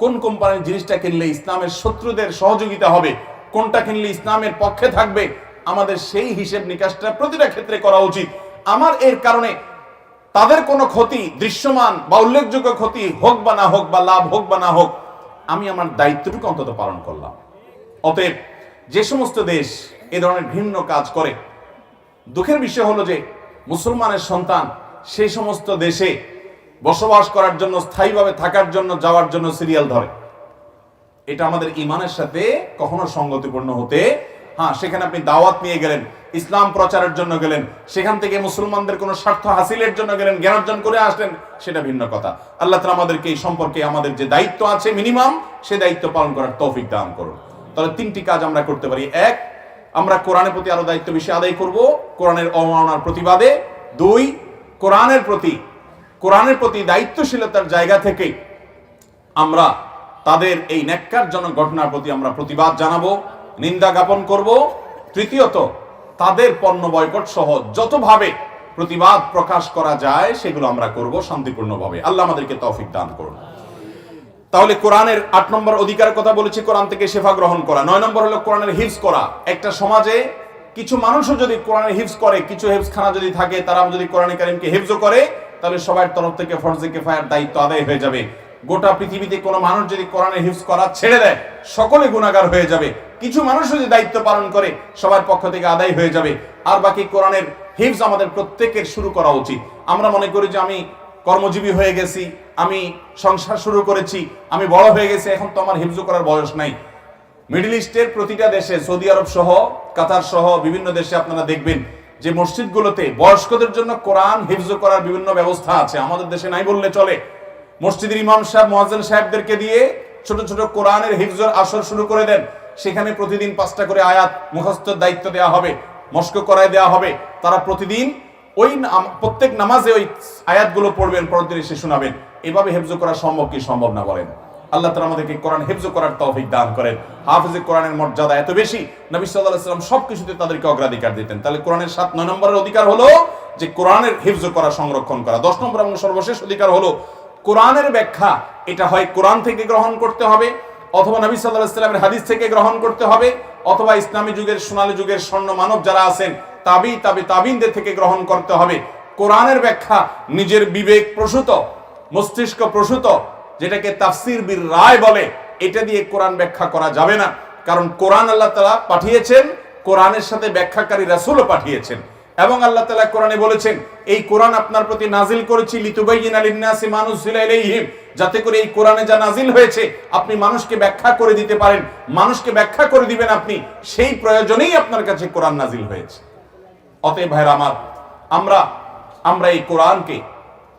কোন কোম্পানির জিনিসটা কিনলে ইসলামের শত্রুদের সহযোগিতা হবে, কোনটা কিনলে ইসলামের পক্ষে থাকবে, আমাদের সেই হিসেব নিকাশটা প্রতিটা ক্ষেত্রে করা উচিত। আমার এর কারণে তাদের কোনো ক্ষতি দৃশ্যমান বা উল্লেখযোগ্য ক্ষতি হোক বা না হোক, বা লাভ হোক বা না হোক, আমি আমার দায়িত্বটুকু অন্তত পালন করলাম। অতএব যে সমস্ত দেশ এ ধরনের ঘৃণ্য কাজ করে, দুঃখের বিষয় হলো যে মুসলমানের সন্তান সেই সমস্ত দেশে বসবাস করার জন্য, স্থায়ীভাবে থাকার জন্য, যাওয়ার জন্য সিরিয়াল ধরে। এটা আমাদের ইমানের সাথে কখনো সঙ্গতিপূর্ণ হতে, সেখানে আপনি দাওয়াত নিয়ে গেলেন, ইসলাম প্রচারের জন্য গেলেন, সেখান থেকে মুসলমানদের কোনো স্বার্থ হাসিলের জন্য গেলেন, জ্ঞান অর্জন করে আসলেন, সেটা ভিন্ন কথা। আল্লাহ তাআলা আমাদেরকে এই সম্পর্কে আমাদের যে দায়িত্ব আছে মিনিমাম, সে দায়িত্ব পালন করার তৌফিক দান করুন। তাহলে তিনটি কাজ আমরা করতে পারি। এক, আমরা কোরআনের প্রতি আরো দায়িত্ব বেশি আদায় করব, কোরআনের অবমাননার প্রতিবাদে। দুই, কোরআনের প্রতি দায়িত্বশীলতার জায়গা থেকে আমরা তাদের এই ন্যাক্কারজনক ঘটনার প্রতি আমরা প্রতিবাদ জানাবো, নিন্দা জ্ঞাপন করব। তৃতীয়ত, তাদের পণ্য বয়কট সহ যতভাবে প্রতিবাদ প্রকাশ করা যায় সেগুলো আমরা করব শান্তিপূর্ণভাবে। আল্লাহ আমাদেরকে তৌফিক দান করুন। তাহলে কোরআনের 8 নম্বর অধিকারের কথা বলেছি, কোরআন থেকে শেফা গ্রহণ করা। 9 নম্বর হলো কোরআনের হিফজ করা। একটা সমাজে কিছু মানুষও যদি কোরআনের হিফজ করে, কিছু হিফজখানা যদি থাকে, তারা যদি কোরআনে কারীমকে হিফজ করে, তাহলে সবার তরফ থেকে ফরজে কিফায়ার দায়িত্ব আদায় হয়ে যাবে। গোটা পৃথিবীতে কোনো মানুষ যদি কোরআনের হিফজ করা ছেড়ে দেয়, সকলে গুনাহগার হয়ে যাবে। কিছু মানুষ যদি দায়িত্ব পালন করে, সবার পক্ষ থেকে আদায় হয়ে যাবে। আর বাকি কোরআনের হিফজ আমাদের প্রত্যেকের শুরু করা উচিত। আমরা মনে করি যে আমি কর্মজীবী হয়ে গেছি, আমি সংসার শুরু করেছি, আমি বড় হয়ে গেছি, এখন তো আমার হিফজ করার বয়স নাই। মিডল ইস্টের প্রতিটা দেশে, সৌদি আরব সহ, কাতার সহ বিভিন্ন দেশে আপনারা দেখবেন যে মসজিদগুলোতে বয়স্কদের জন্য কোরআন হিফজ করার বিভিন্ন ব্যবস্থা আছে। আমাদের দেশে নাই বললে চলে। মসজিদের ইমাম সাহেব, মুয়াজ্জিন সাহেবদেরকে দিয়ে ছোট ছোট কোরআনের হিফজের আসর শুরু করে দেন। সেখানে প্রতিদিন 5টা করে আয়াত মুখস্থের দায়িত্ব দেওয়া হবে, মস্ক করায় দেওয়া হবে। তারা প্রতিদিন ওই প্রত্যেক নামাজে ওই আয়াতগুলো পড়বেন, পরের দিন এসে শোনাবেন। এভাবে হিফজ করা সম্ভব কি সম্ভব না বলেন? আল্লাহ তাআলা আমাদেরকে কোরআন হিফজ করার তৌফিক দান করেন। হাফেজে কোরআনের মর্যাদা এত বেশি, নবী সাল্লাল্লাহু আলাইহি ওয়াসাল্লাম সবকিছুতে তাদেরকে অগ্রাধিকার দিতেন। তাহলে কোরআনের 7-9 নম্বরের অধিকার হলো যে কোরআনের হিফজ করা, সংরক্ষণ করা। 10 নম্বর এবং সর্বশেষ অধিকার হলো কোরআনের ব্যাখ্যা। এটা হয় কোরআন থেকে গ্রহণ করতে হবে, অথবা নবী সাল্লাল্লাহু আলাইহি ওয়াসাল্লামের হাদিস থেকে গ্রহণ করতে হবে, অথবা ইসলামী যুগের সোনালী যুগের স্বর্ণ মানব যারা আছেন তাবিনদের থেকে গ্রহণ করতে হবে। কোরআনের ব্যাখ্যা নিজের বিবেক প্রসূত, মস্তিষ্ক প্রসূত, যেটাকে তাফসীর বির রায় বলে, এটা দিয়ে কোরআন ব্যাখ্যা করা যাবে না। কারণ কোরআন আল্লাহ তাআলা পাঠিয়েছেন, কোরআনের সাথে ব্যাখ্যাকারী রাসূলও পাঠিয়েছেন। এবং আল্লাহ তাআলা কোরআনে বলেছেন, এই কোরআন আপনার প্রতি নাজিল করেছি লিতুবাইয়িনা লিন-নাসি মা নুযিলা ইলাইহিম, যাতে করে এই কোরআনে যা নাজিল হয়েছে আপনি মানুষকে ব্যাখ্যা করে দিতে পারেন। মানুষকে ব্যাখ্যা করে দিবেন আপনি, সেই প্রয়োজনেই আপনার কাছে কোরআন নাজিল হয়েছে। অতএব ভাইরা আমার, আমরা এই কোরআনকে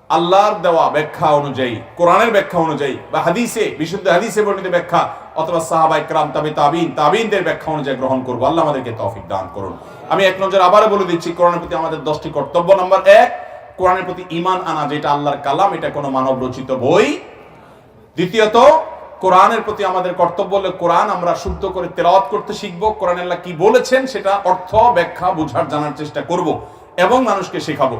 আল্লাহর দেওয়া ব্যাখ্যা অনুযায়ী, কোরআনের ব্যাখ্যা অনুযায়ী, বা হাদিসে, বিশুদ্ধ হাদিসে বর্ণিত ব্যাখ্যা, অথবা সাহাবায়ে কেরাম, তাবিনদের ব্যাখ্যা অনুযায়ী গ্রহণ করব। আল্লাহ আমাদেরকে তৌফিক দান করুন। আমি এক নজর আবারও বলে দিচ্ছি, কোরআনের প্রতি আমাদের 10টি কর্তব্য। নাম্বার 1, কোরআনের প্রতি ঈমান আনা, যেটা আল্লাহর কালাম, এটা কোনো মানব রচিত বই। দ্বিতীয়ত, কোরআনের প্রতি আমাদের কর্তব্য হলো কোরআন আমরা শুদ্ধ করে তেলাওয়াত করতে শিখবো। কোরআন আল্লাহ কি বলেছেন সেটা অর্থ, ব্যাখ্যা, বুঝার, জানার চেষ্টা করব এবং মানুষকে শেখাবো।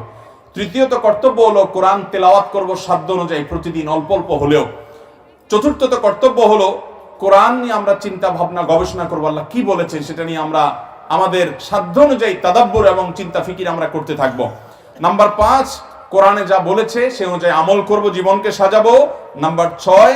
তৃতীয়ত কর্তব্য হলো কোরআন তেলাওয়াত করব সাধ্য অনুযায়ী, প্রতিদিন অল্প অল্প হলেও। চতুর্থত কর্তব্য হলো কোরআন নিয়ে আমরা চিন্তা ভাবনা, গবেষণা করবো, আল্লাহ কি বলেছেন সেটা নিয়ে আমরা আমাদের সাধ্য অনুযায়ী তাদাব্বুর এবং চিন্তা ফিকির আমরা করতে থাকবো। নাম্বার 5, কোরআনে যা বলেছে সে অনুযায়ী আমল করব, জীবনকে সাজাবো। নাম্বার 6,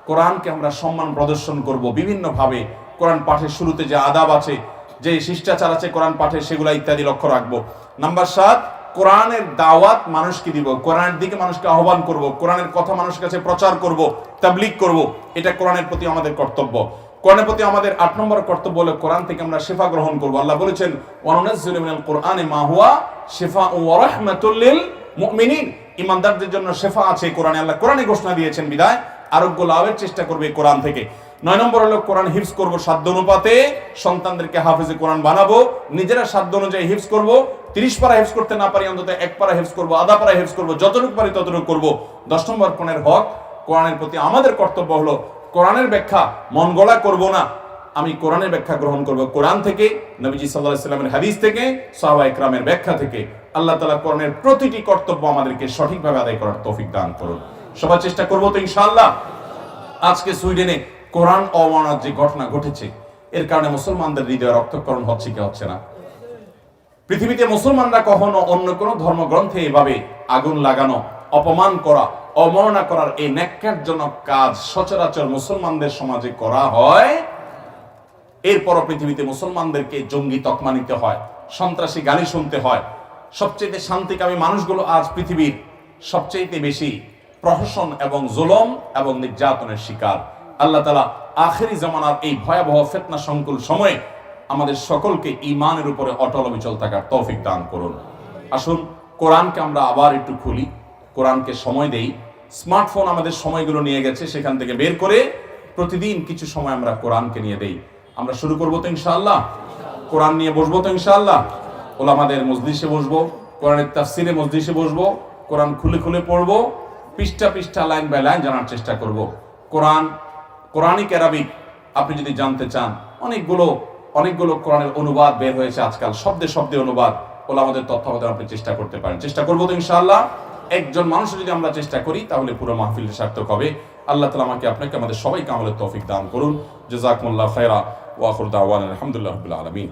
কোরআনকে আমরা সম্মান প্রদর্শন করব বিভিন্ন ভাবে। কোরআন পাঠের শুরুতে যে আদাব আছে, যে শিষ্টাচার আছে কোরআন পাঠে, সেগুলা ইত্যাদি লক্ষ্য রাখবো। নাম্বার 7, কোরআনের দাওয়াত মানুষকে দিব, কোরআনের দিকে মানুষকে আহ্বান করব, কোরআনের কথা মানুষের কাছে প্রচার করব, তাবলীগ করব। এটা কোরআনের প্রতি আমাদের কর্তব্য। কোরআনের প্রতি আমাদের 8 নম্বর কর্তব্য হলো কোরআন থেকে আমরা শিফা গ্রহণ করব। আল্লাহ বলেছেন, ওয়ানুনাজ্জিলু মিনাল কুরআনি মা হুয়া শিফাউন ওয়া রাহমাতুল লিল মুমিনিন। ঈমানদারদের জন্য শিফা আছে কোরআনে। আল্লাহ কোরআনে ঘোষণা দিয়েছেন বিধায় আরোগ্য লাভের চেষ্টা করবে কোরআন থেকে। 9 নম্বর হলো কোরআন হিফজ করব সাধ্য অনুপাতে, সন্তানদেরকে হাফেজে কোরআন বানাবো, নিজেরা সাধ্য অনুযায়ী হিফজ করব। 30 পারা হিফজ করতে না পারি অন্তত 1 পারা হিফজ করব, আধা পারা হিফজ করব, যতটুকু পারি ততটুকু করব। 10 নম্বর কোরআনের হক, কোরআনের প্রতি আমাদের কর্তব্য হলো কোরআনের ব্যাখ্যা মন গড়া করব না, আমি কোরআনের ব্যাখ্যা গ্রহণ করব কোরআন থেকে, নবীজি সাল্লাল্লাহু আলাইহি ওয়াসাল্লামের হাদিস থেকে, সাহাবায়ে কেরামের ব্যাখ্যা থেকে। আল্লাহ তাআলা কোরআনের প্রতিটি কর্তব্য আমাদেরকে সঠিকভাবে আদায় করার তৌফিক দান করুন। সবার চেষ্টা করব তো ইনশাআল্লাহ। আজকে সুইডেনে কোরআন অবমাননার যে ঘটনা ঘটেছে, এর কারণে মুসলমানদের হৃদয়ে রক্তক্ষরণ হচ্ছে কি হচ্ছে না? পৃথিবীতে মুসলমানরা কখনো অন্য কোনো ধর্মগ্রন্থে এভাবে আগুন লাগানো, অপমান করা, অবমাননা করার এই ন্যাক্কারজনক কাজ সচরাচর মুসলমানদের সমাজে করা হয়। এরপরও পৃথিবীতে মুসলমানদেরকে জঙ্গি তকমা নিতে হয়, সন্ত্রাসী গালি শুনতে হয়। সবচেয়ে শান্তিকামী মানুষগুলো আজ পৃথিবীর সবচেয়ে বেশি প্রহসন এবং জুলম এবং নির্যাতনের শিকার। আল্লাহ তাআলা আখেরি জামানার এই ভয়াবহ ফিতনা সংকুল সময়ে আমাদের সকলকে ঈমানের উপরে অটল অবিচল থাকার তৌফিক দান করুন। আসুন কোরআনকে আমরা আবার একটু খুলি, কোরআনকে সময় দেই। স্মার্টফোন আমাদের সময়গুলো নিয়ে গেছে, সেখান থেকে বের করে প্রতিদিন কিছু সময় আমরা কোরআনকে নিয়ে দেই। আমরা শুরু করবো তো ইনশাআল্লাহ, কোরআন নিয়ে বসবো তো ইনশাআল্লাহ। ওলামাদের মজলিসে বসবো, কোরআনের তাফসিরে মজলিসে বসবো, কোরআন খুলে খুলে পড়বো, পৃষ্ঠা পৃষ্ঠা লাইন বাই লাইন জানার চেষ্টা করব। কোরআনিক অ্যারাবিক আপনি যদি জানতে চান, অনেকগুলো কোরআনের অনুবাদ বের হয়েছে আজকাল, শব্দে শব্দে অনুবাদ। ওলামাদের তত্ত্বাবধানে আপনি চেষ্টা করতে পারেন। চেষ্টা করবো তো ইনশাআল্লাহ। একজন মানুষ যদি আমরা চেষ্টা করি তাহলে পুরো মাহফিলটা সার্থক হবে। আল্লাহ তাআলা আমাকে আপনাকে আমাদের সবাইকে আমলের তৌফিক দান করুন। জাযাকুমুল্লাহু খায়রা ওয়া আখিরু দাওয়ানা আলহামদুলিল্লাহি রাব্বিল আলামিন।